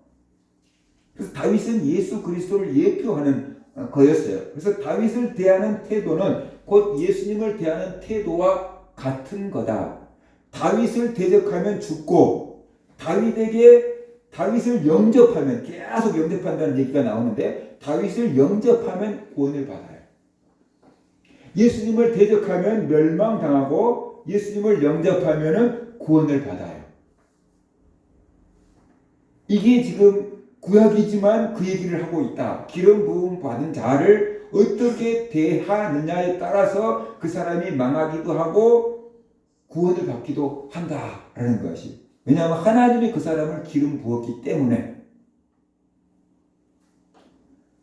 그래서 다윗은 예수 그리스도를 예표하는 거였어요. 그래서 다윗을 대하는 태도는 곧 예수님을 대하는 태도와 같은 거다. 다윗을 대적하면 죽고 다윗을 영접하면 계속 영접한다는 얘기가 나오는데 다윗을 영접하면 구원을 받아요. 예수님을 대적하면 멸망당하고 예수님을 영접하면 구원을 받아요. 이게 지금 구약이지만 그 얘기를 하고 있다. 기름 부음 받은 자를 어떻게 대하느냐에 따라서 그 사람이 망하기도 하고 구원을 받기도 한다라는 것이. 왜냐하면 하나님이 그 사람을 기름 부었기 때문에.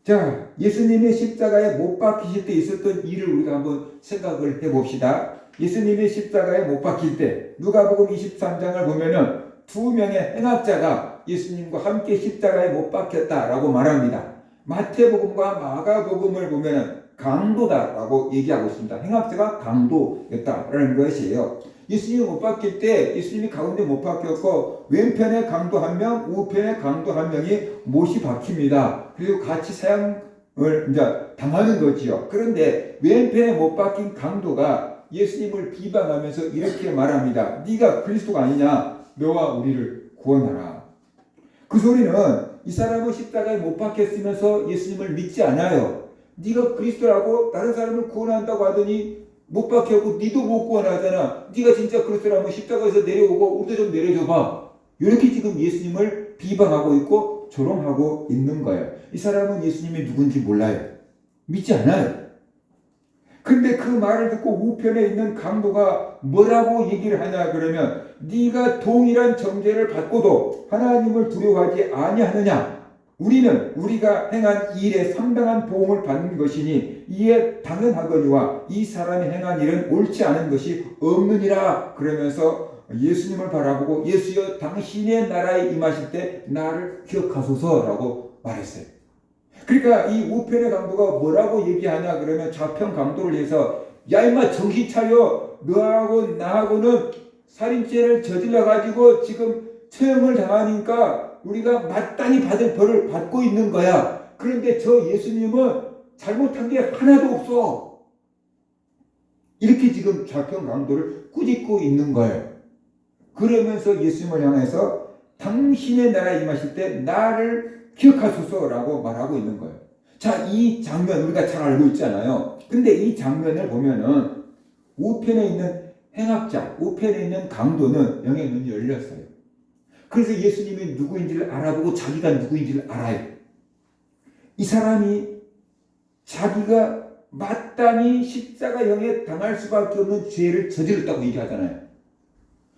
자, 예수님이 십자가에 못 박히실 때 있었던 일을 우리가 한번 생각을 해봅시다. 예수님이 십자가에 못 박힐 때 누가복음 23장을 보면은 두 명의 행악자가 예수님과 함께 십자가에 못 박혔다라고 말합니다. 마태복음과 마가복음을 보면은 강도다라고 얘기하고 있습니다. 행악자가 강도였다라는 것이에요. 예수님이 못 박힐 때 예수님이 가운데 못 박혔고 왼편에 강도 한 명, 우편에 강도 한 명이 못이 박힙니다. 그리고 같이 사형을 이제 당하는 거지요. 그런데 왼편에 못 박힌 강도가 예수님을 비방하면서 이렇게 말합니다. 네가 그리스도가 아니냐? 너와 우리를 구원하라. 그 소리는 이 사람은 십자가에 못 박혔으면서 예수님을 믿지 않아요. 네가 그리스도라고 다른 사람을 구원한다고 하더니 못 박혔고 니도 못 구원하잖아. 네가 진짜 그리스도라면 십자가에서 내려오고 우리도 좀 내려줘봐. 이렇게 지금 예수님을 비방하고 있고 조롱하고 있는 거예요. 이 사람은 예수님이 누군지 몰라요. 믿지 않아요. 근데 그 말을 듣고 우편에 있는 강도가 뭐라고 얘기를 하냐 그러면 네가 동일한 정죄를 받고도 하나님을 두려워하지 아니하느냐. 우리는 우리가 행한 일에 상당한 보응을 받는 것이니 이에 당연하거니와 이 사람이 행한 일은 옳지 않은 것이 없느니라. 그러면서 예수님을 바라보고 예수여 당신의 나라에 임하실 때 나를 기억하소서라고 말했어요. 그러니까 이 우편의 강도가 뭐라고 얘기하냐 그러면 좌편 강도를 해서 야 임마 정신 차려. 너하고 나하고는 살인죄를 저질러 가지고 지금 처형을 당하니까 우리가 마땅히 받을 벌을 받고 있는 거야. 그런데 저 예수님은 잘못한 게 하나도 없어. 이렇게 지금 좌편 강도를 꾸짖고 있는 거예요. 그러면서 예수님을 향해서 당신의 나라에 임하실 때 나를 기억하소서라고 말하고 있는 거예요. 자, 이 장면 우리가 잘 알고 있잖아요. 근데 이 장면을 보면은 우편에 있는 행악자, 우편에 있는 강도는 영의 눈이 열렸어요. 그래서 예수님이 누구인지를 알아보고 자기가 누구인지를 알아요. 이 사람이 자기가 마땅히 십자가형에 당할 수밖에 없는 죄를 저질렀다고 얘기하잖아요.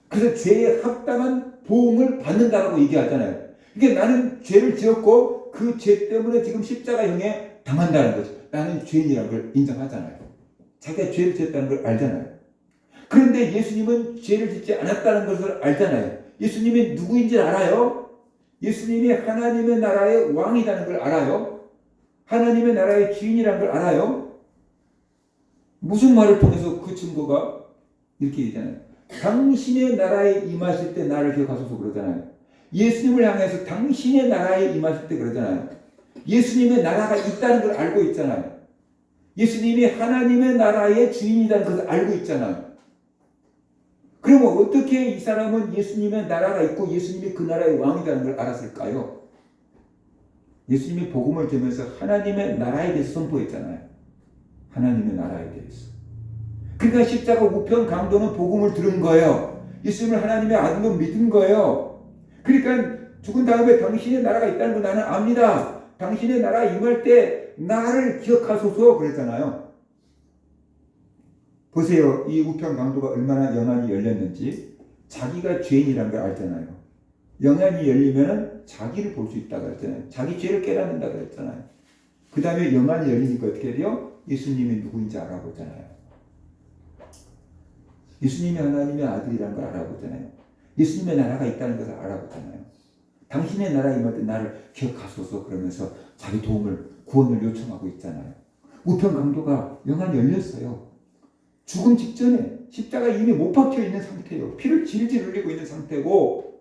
그래서 죄에 합당한 보응을 받는다라고 얘기하잖아요. 이게 나는 죄를 지었고 그 죄 때문에 지금 십자가형에 당한다는 거죠. 나는 죄인이라는 걸 인정하잖아요. 자기가 죄를 지었다는 걸 알잖아요. 그런데 예수님은 죄를 짓지 않았다는 것을 알잖아요. 예수님이 누구인지 알아요. 예수님이 하나님의 나라의 왕이라는 걸 알아요. 하나님의 나라의 주인이라는 걸 알아요. 무슨 말을 통해서 그 증거가 이렇게 얘기하잖아요. 당신의 나라에 임하실 때 나를 기억하소서 그러잖아요. 예수님을 향해서 당신의 나라에 임하실 때 그러잖아요. 예수님의 나라가 있다는 걸 알고 있잖아요. 예수님이 하나님의 나라의 주인이라는 것을 알고 있잖아요. 그러면 어떻게 이 사람은 예수님의 나라가 있고 예수님이 그 나라의 왕이라는 걸 알았을까요? 예수님이 복음을 들으면서 하나님의 나라에 대해서 선포했잖아요. 하나님의 나라에 대해서. 그러니까 십자가 우편 강도는 복음을 들은 거예요. 예수님을 하나님의 아들로 믿은 거예요. 그러니까 죽은 다음에 당신의 나라가 있다는 걸 나는 압니다. 당신의 나라에 임할 때 나를 기억하소서 그랬잖아요. 보세요. 이 우편 강도가 얼마나 영안이 열렸는지. 자기가 죄인이라는 걸 알잖아요. 영안이 열리면 자기를 볼 수 있다고 그랬잖아요. 자기 죄를 깨닫는다고 그랬잖아요. 그 다음에 영안이 열리니까 어떻게 돼요? 예수님이 누구인지 알아보잖아요. 예수님이 하나님의 아들이라는 걸 알아보잖아요. 예수님의 나라가 있다는 것을 알아보잖아요. 당신의 나라에 임할 때 나를 기억하소서 그러면서 자기 도움을, 구원을 요청하고 있잖아요. 우편 강도가 영안이 열렸어요. 죽음 직전에 십자가에 이미 못 박혀 있는 상태예요. 피를 질질 흘리고 있는 상태고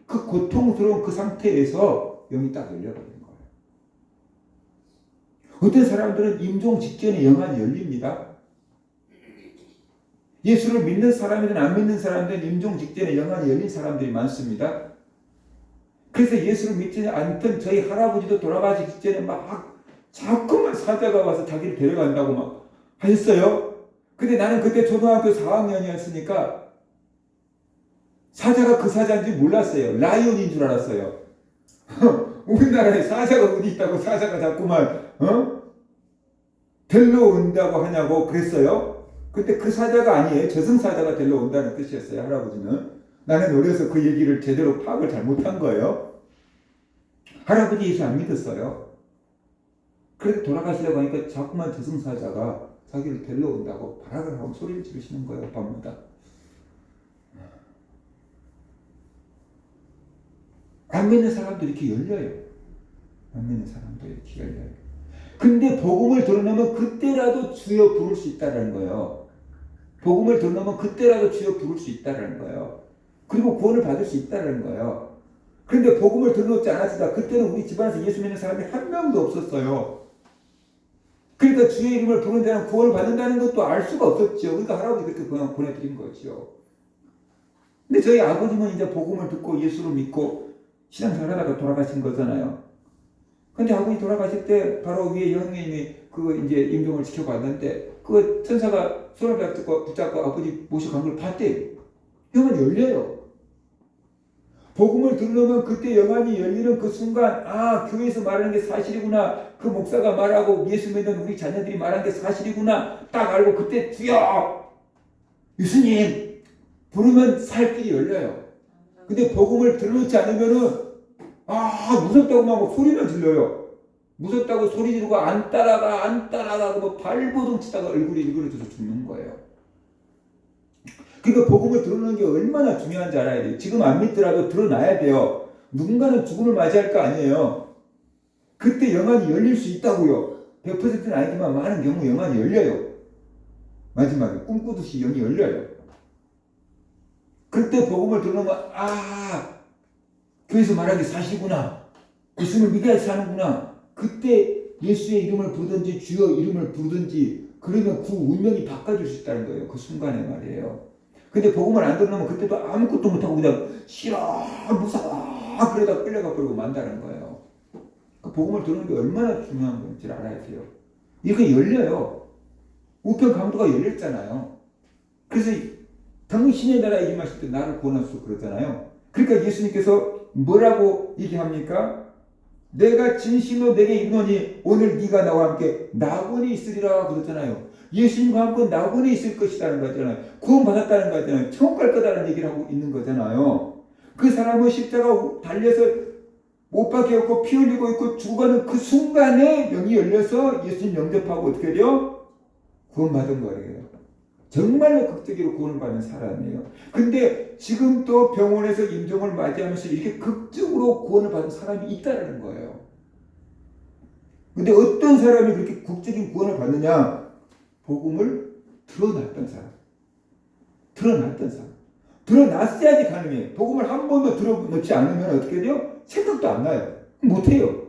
그 고통스러운 그 상태에서 영이 딱 열려버린 거예요. 어떤 사람들은 임종 직전에 영안이 열립니다. 예수를 믿는 사람이든 안 믿는 사람들은 임종 직전에 영안이 열린 사람들이 많습니다. 그래서 예수를 믿지 않던 저희 할아버지도 돌아가시기 직전에 막 자꾸만 사자가 와서 자기를 데려간다고 막 하셨어요. 근데 나는 그때 초등학교 4학년이었으니까 사자가 그 사자인지 몰랐어요. 라이온인 줄 알았어요. 우리나라에 사자가 어디 있다고 사자가 자꾸만 데려온다고 하냐고 그랬어요. 근데 그 사자가 아니에요. 저승사자가 데려온다는 뜻이었어요. 할아버지는. 나는 어려서 그 얘기를 제대로 파악을 잘못한 거예요. 할아버지 예수 안 믿었어요. 그래서 돌아가시려고 하니까 자꾸만 저승사자가 자기를 데려온다고 발악을 하고 소리를 지르시는 거예요. 밤마다. 안 믿는 사람도 이렇게 열려요. 안 믿는 사람도 이렇게 열려요. 근데 복음을 들어놓으면 그때라도 주여 부를 수 있다는 거예요. 복음을 들어놓으면 그때라도 주여 부를 수 있다는 거예요. 그리고 구원을 받을 수 있다는 거예요. 그런데 복음을 들어놓지 않았으니까 그때는 우리 집안에서 예수 믿는 사람이 한 명도 없었어요. 그러니까 주의 이름을 부르는 자는 구원을 받는다는 것도 알 수가 없었죠. 그러니까 할아버지 그렇게 그냥 보내드린 거죠. 근데 저희 아버지는 이제 복음을 듣고 예수를 믿고 신앙생활 하다가 돌아가신 거잖아요. 근데 아버지 돌아가실 때 바로 위에 형님이 그 이제 임종을 지켜봤는데 그 천사가 손을 붙잡고 아버지 모셔간 걸 봤대요. 영안이 열려요. 복음을 들으면 그때 영안이 열리는 그 순간 아 교회에서 말하는 게 사실이구나. 그 목사가 말하고 예수 믿는 우리 자녀들이 말하는 게 사실이구나. 딱 알고 그때 주여 예수님 부르면 살 길이 열려요. 근데 복음을 들어놓지 않으면은 무섭다고 막 소리를 질러요. 무섭다고 소리 지르고 안 따라가 뭐 발버둥 치다가 얼굴이 일그러져서 죽는 거예요. 그러니까 복음을 들어놓는 게 얼마나 중요한지 알아야 돼요. 지금 안 믿더라도 들어놔야 돼요. 누군가는 죽음을 맞이할 거 아니에요. 그때 영안이 열릴 수 있다고요. 100%는 아니지만 많은 경우 영안이 열려요. 마지막에 꿈꾸듯이 영이 열려요. 그때 복음을 들어놓으면 교회에서 말하는 게 사실이구나. 예수를 믿어야지 사는구나. 그때 예수의 이름을 부르든지 주여 이름을 부르든지 그러면 그 운명이 바꿔줄 수 있다는 거예요. 그 순간에 말이에요. 근데 복음을 안 들어놓으면 그때도 아무것도 못하고 그냥 싫어 무서워 그러다 끌려가 버리고 만다는 거예요. 그 복음을 들어놓는 게 얼마나 중요한 건지 알아야 돼요. 이게 열려요. 우편 강도가 열렸잖아요. 그래서 당신의 나라에 임하실 때 나를 구원하소서 그러잖아요. 그러니까 예수님께서 뭐라고 얘기합니까? 내가 진실로 내게 이르노니 오늘 네가 나와 함께 낙원에 있으리라 그러잖아요. 예수님과 함께 낙원에 있을 것이라는 거잖아요. 구원받았다는 거잖아요. 천국 갈 거다라는 얘기를 하고 있는 거잖아요. 그 사람은 십자가 달려서 못 박혀있고 피 흘리고 있고 죽어가는 그 순간에 영이 열려서 예수님 영접하고 어떻게 돼요? 구원받은 거예요. 정말로 극적으로 구원을 받는 사람이에요. 근데 지금 또 병원에서 임종을 맞이하면서 이렇게 극적으로 구원을 받은 사람이 있다는 거예요. 근데 어떤 사람이 그렇게 극적인 구원을 받느냐? 복음을 드러났던 사람. 드러났어야지 가능해요. 복음을 한 번도 드러놓지 않으면 어떻게 돼요? 생각도 안 나요. 못해요.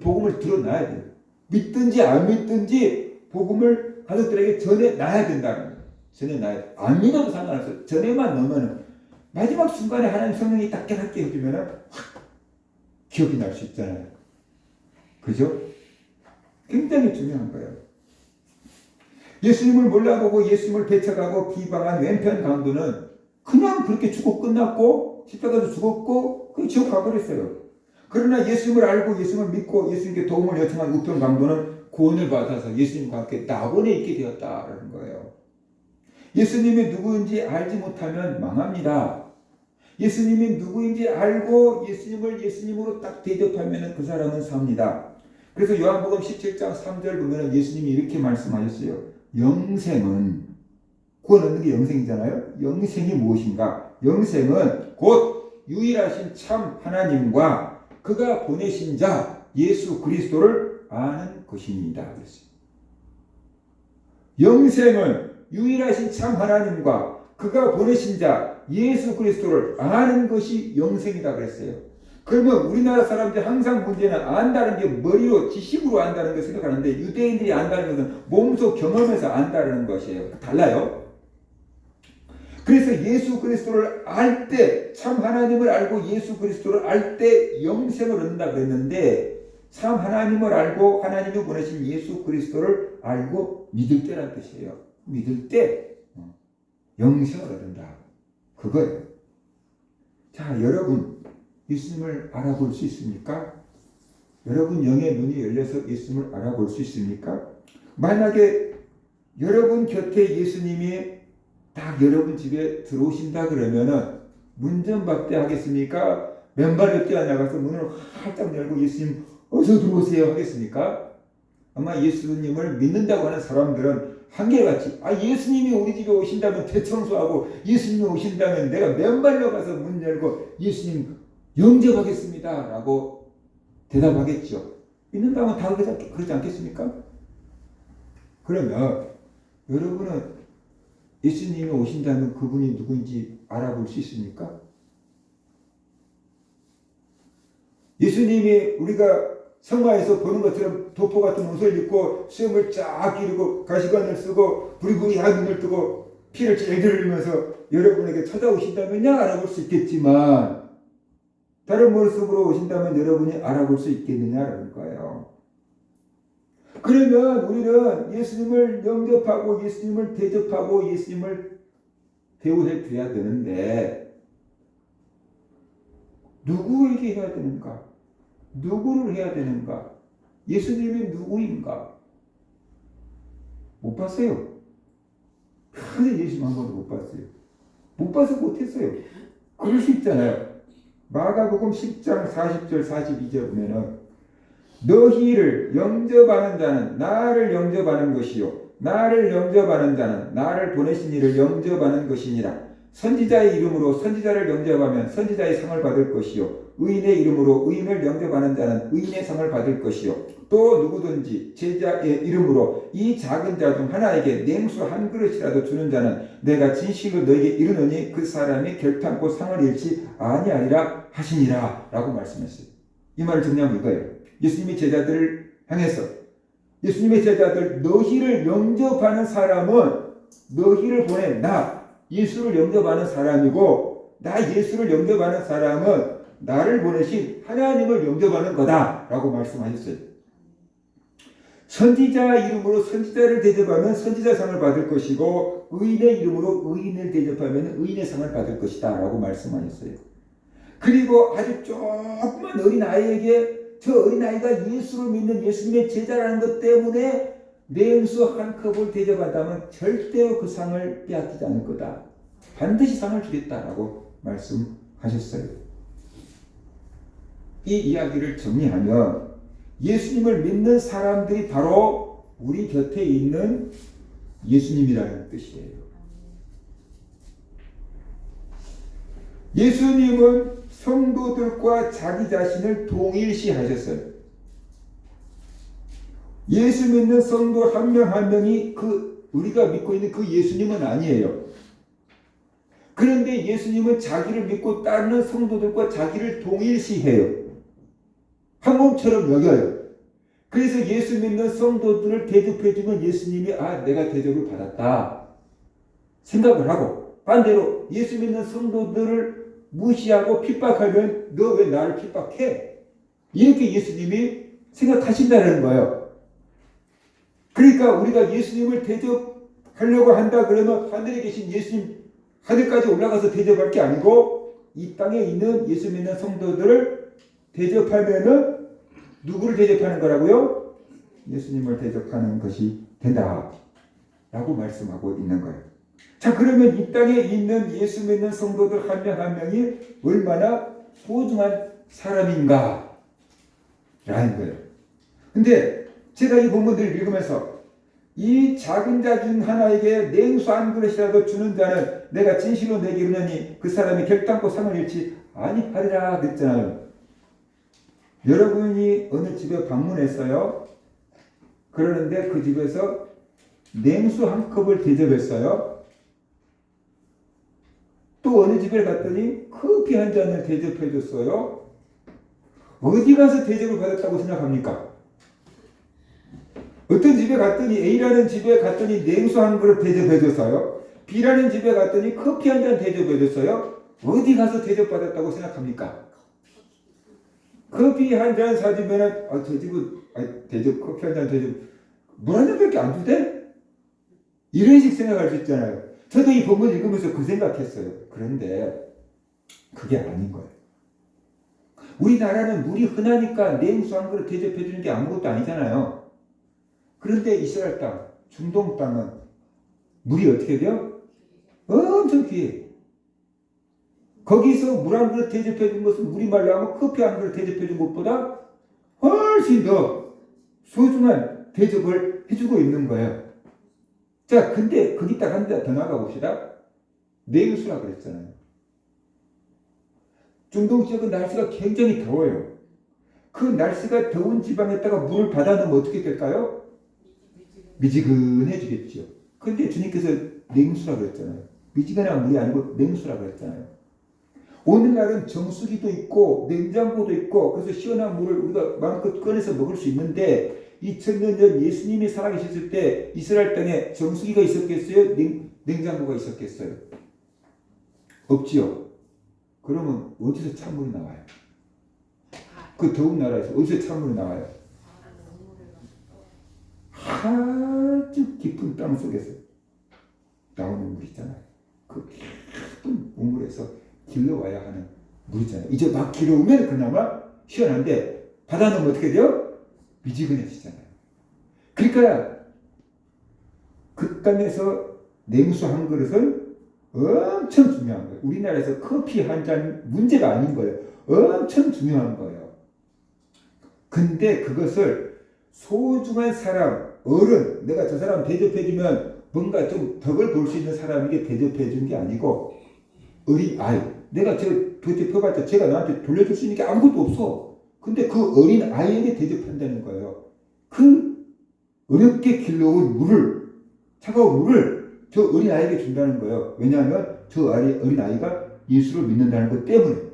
복음을 드러나야 돼요. 믿든지 안 믿든지 복음을 가족들에게 전해놔야 된다는 거예요. 전해놔야 돼. 안 믿어도 상관없어요. 전에만 넣으면 마지막 순간에 하나님 성령이 딱 깨닫게 해주면 확 기억이 날 수 있잖아요. 그죠? 굉장히 중요한 거예요. 예수님을 몰라보고 예수님을 배척하고 비방한 왼편 강도는 그냥 그렇게 죽고 끝났고 십자가도 죽었고 그 지옥 가버렸어요. 그러나 예수님을 알고 예수님을 믿고 예수님께 도움을 요청한 우편 강도는 구원을 받아서 예수님과 함께 낙원에 있게 되었다라는 거예요. 예수님이 누구인지 알지 못하면 망합니다. 예수님이 누구인지 알고 예수님을 예수님으로 딱 대접하면 그 사람은 삽니다. 그래서 요한복음 17장 3절 보면 예수님이 이렇게 말씀하셨어요. 영생은 구원 얻는 게 영생이잖아요. 영생이 무엇인가? 영생은 곧 유일하신 참 하나님과 그가 보내신 자 예수 그리스도를 아는 것입니다. 영생은 유일하신 참 하나님과 그가 보내신 자 예수 그리스도를 아는 것이 영생이다 그랬어요. 그러면 우리나라 사람들이 항상 문제는 안다는 게 머리로 지식으로 안다는 걸 생각하는데 유대인들이 안다는 것은 몸소 경험해서 안다는 것이에요. 달라요. 그래서 예수 그리스도를 알 때, 참 하나님을 알고 예수 그리스도를 알 때 영생을 얻는다 그랬는데, 참 하나님을 알고 하나님이 보내신 예수 그리스도를 알고 믿을 때란 뜻이에요. 믿을 때 영생을 얻는다. 그거예요. 자, 여러분 예수님을 알아볼 수 있습니까? 여러분 영의 눈이 열려서 예수님을 알아볼 수 있습니까? 만약에 여러분 곁에 예수님이 딱 여러분 집에 들어오신다 그러면은 문 좀 박대 하겠습니까? 맨발로 뛰어나가서 문을 활짝 열고 예수님 어서 들어오세요 하겠습니까? 아마 예수님을 믿는다고 하는 사람들은 한결같이 예수님이 우리 집에 오신다면 대청소하고 예수님이 오신다면 내가 맨발로 가서 문 열고 예수님 영접하겠습니다 라고 대답하겠죠. 믿는다면 다 그러지 않겠습니까? 그러면 여러분은 예수님이 오신다면 그분이 누구인지 알아볼 수 있습니까? 예수님이 우리가 성화에서 보는 것처럼 도포 같은 옷을 입고 수염을 쫙 기르고 가시관을 쓰고 부리부리한 눈을 뜨고 피를 질질 흘리면서 여러분에게 찾아오신다면야 알아볼 수 있겠지만 다른 모습으로 오신다면 여러분이 알아볼 수 있겠느냐라는 거예요. 그러면 우리는 예수님을 영접하고 예수님을 대접하고 예수님을 대우해 드려야 되는데 누구에게 해야 되는가? 누구를 해야 되는가? 예수님이 누구인가? 못 봤어요. 평생 예수님 한 번도 못 봤어요. 못 봐서 못했어요. 그럴 수 있잖아요. 마가복음 10장 40절 42절 보면은 너희를 영접하는 자는 나를 영접하는 것이요 나를 영접하는 자는 나를 보내신 이를 영접하는 것이니라. 선지자의 이름으로 선지자를 영접하면 선지자의 상을 받을 것이요 의인의 이름으로 의인을 영접하는 자는 의인의 상을 받을 것이요 또 누구든지 제자의 이름으로 이 작은 자 중 하나에게 냉수 한 그릇이라도 주는 자는 내가 진실로 너에게 이르노니 그 사람이 결탄코 상을 잃지 아니하리라 하시니라 라고 말씀했어요. 이 말을 정리하면 이거예요. 예수님의 제자들을 향해서 예수님의 제자들 너희를 영접하는 사람은 너희를 보낸 나 예수를 영접하는 사람이고 나 예수를 영접하는 사람은 나를 보내신 하나님을 영접하는 거다 라고 말씀하셨어요. 선지자 이름으로 선지자를 대접하면 선지자상을 받을 것이고 의인의 이름으로 의인을 대접하면 의인의 상을 받을 것이다 라고 말씀하셨어요. 그리고 아주 조그만 어린아이에게 저 어린아이가 예수를 믿는 예수님의 제자라는 것 때문에 냉수 한 컵을 대접한다면 절대로 그 상을 빼앗기지 않을 거다. 반드시 상을 주겠다라고 말씀하셨어요. 이 이야기를 정리하면 예수님을 믿는 사람들이 바로 우리 곁에 있는 예수님이라는 뜻이에요. 예수님은 성도들과 자기 자신을 동일시하셨어요. 예수 믿는 성도 한 명 한 명이 우리가 믿고 있는 그 예수님은 아니에요. 그런데 예수님은 자기를 믿고 따르는 성도들과 자기를 동일시해요. 한 몸처럼 여겨요. 그래서 예수 믿는 성도들을 대접해주면 예수님이 내가 대접을 받았다 생각을 하고 반대로 예수 믿는 성도들을 무시하고 핍박하면 너 왜 나를 핍박해? 이렇게 예수님이 생각하신다는 거예요. 그러니까 우리가 예수님을 대접하려고 한다 그러면 하늘에 계신 예수님 하늘까지 올라가서 대접할 게 아니고 이 땅에 있는 예수 믿는 성도들을 대접하면은 누구를 대접하는 거라고요? 예수님을 대접하는 것이 된다 라고 말씀하고 있는 거예요. 자, 그러면 이 땅에 있는 예수 믿는 성도들 한 명 한 명이 얼마나 소중한 사람인가 라는 거예요. 근데 제가 이 본문들을 읽으면서 이 작은 자 중 하나에게 냉수 한 그릇이라도 주는 자는 내가 진실로 내게 이르노니 그 사람이 결단코 상을 잃지 아니하리라 그랬잖아요. 여러분이 어느 집에 방문했어요. 그러는데 그 집에서 냉수 한 컵을 대접했어요. 또 어느 집에 갔더니 커피 한 잔을 대접해 줬어요. 어디 가서 대접을 받았다고 생각합니까? 어떤 집에 갔더니 A라는 집에 갔더니 냉수 한 그릇 대접해 줬어요. B라는 집에 갔더니 커피 한 잔 대접해줬어요. 어디 가서 대접받았다고 생각합니까? 커피 한 잔 사주면은 저 집은 대접 커피 한 잔 대접 물 한 잔밖에 안 주대? 이런 식 생각할 수 있잖아요. 저도 이 본문 읽으면서 그 생각했어요. 그런데 그게 아닌 거예요. 우리나라는 물이 흔하니까 냉수 한 그릇 대접해 주는 게 아무것도 아니잖아요. 그런데 이스라엘 땅, 중동 땅은 물이 어떻게 돼요? 엄청 귀해. 거기서 물 한 그릇 대접해 준 것은 물이 말라면 커피 한 그릇 대접해 준 것보다 훨씬 더 소중한 대접을 해주고 있는 거예요. 자, 근데 거기다가 한 대 더 나가 봅시다. 냉수라 그랬잖아요. 중동 지역은 날씨가 굉장히 더워요. 그 날씨가 더운 지방에다가 물을 받아 넣으면 어떻게 될까요? 미지근해지겠죠. 근데 주님께서 냉수라 그랬잖아요. 미지근한 물이 아니고 냉수라 그랬잖아요. 오늘날은 정수기도 있고 냉장고도 있고 그래서 시원한 물을 우리가 마음껏 꺼내서 먹을 수 있는데 2000년 전 예수님이 살아계셨을 때 이스라엘 땅에 정수기가 있었겠어요? 냉장고가 있었겠어요? 없지요. 그러면 어디서 찬물이 나와요? 그 더운 나라에서 어디서 찬물이 나와요? 아주 깊은 땅 속에서 나오는 물 있잖아요. 그 깊은 우물에서 길러와야 하는 물이잖아요. 이제 막 길어오면 그나마 시원한데 받아 놓으면 어떻게 돼요? 미지근해지잖아요. 그러니까 그 땅에서 냉수 한 그릇은 엄청 중요한 거예요. 우리나라에서 커피 한 잔 문제가 아닌 거예요. 엄청 중요한 거예요. 근데 그것을 소중한 사람, 어른, 내가 저 사람 대접해주면 뭔가 좀 덕을 볼 수 있는 사람에게 대접해준 게 아니고 어린 아이, 내가 저 대접해봤자 제가 나한테 돌려줄 수 있는 게 아무것도 없어. 근데 그 어린 아이에게 대접한다는 거예요. 그 어렵게 길러온 물을, 차가운 물을 저 어린 아이에게 준다는 거예요. 왜냐하면 저 어린 아이가 예수를 믿는다는 것 때문에.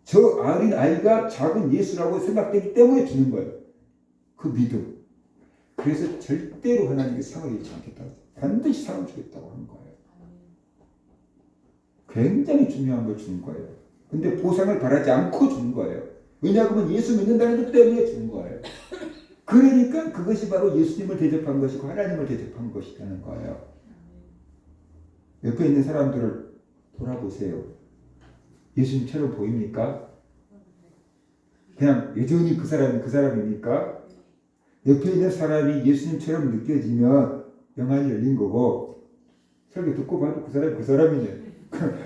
저 어린 아이가 작은 예수라고 생각되기 때문에 주는 거예요. 그 믿음. 그래서 절대로 하나님께 상을 잃지 않겠다고. 반드시 상을 주겠다고 하는 거예요. 굉장히 중요한 걸 주는 거예요. 근데 보상을 바라지 않고 주는 거예요. 왜냐하면 예수 믿는다는 것 때문에 주는 거예요. 그러니까 그것이 바로 예수님을 대접한 것이고 하나님을 대접한 것이라는 거예요. 옆에 있는 사람들을 돌아보세요. 예수님처럼 보입니까? 그냥 여전히 그 사람이 그 사람입니까? 옆에 있는 사람이 예수님처럼 느껴지면 영안이 열린 거고 설교 듣고 봐도 그 사람이 그 사람이네.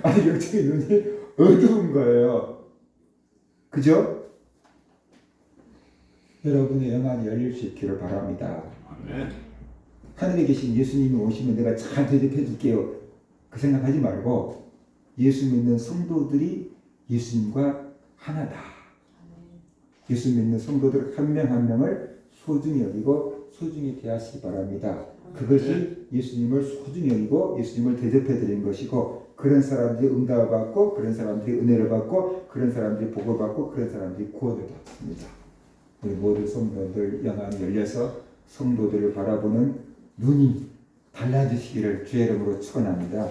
아니 영적인 눈이 어두운 거예요. 그죠? 여러분의 영안이 열릴 수 있기를 바랍니다. 아멘. 하늘에 계신 예수님이 오시면 내가 잘 대접해 줄게요. 그 생각하지 말고 예수 믿는 성도들이 예수님과 하나다. 예수 믿는 성도들 한 명 한 명을 소중히 여기고 소중히 대하시기 바랍니다. 그것이 예수님을 소중히 여기고 예수님을 대접해 드린 것이고 그런 사람들이 응답을 받고 그런 사람들이 은혜를 받고 그런 사람들이 복을 받고 그런 사람들이 구원을 받습니다. 우리 모든 성도들 영안이 열려서 성도들을 바라보는 눈이 달라지시기를 주의 이름으로 축원합니다.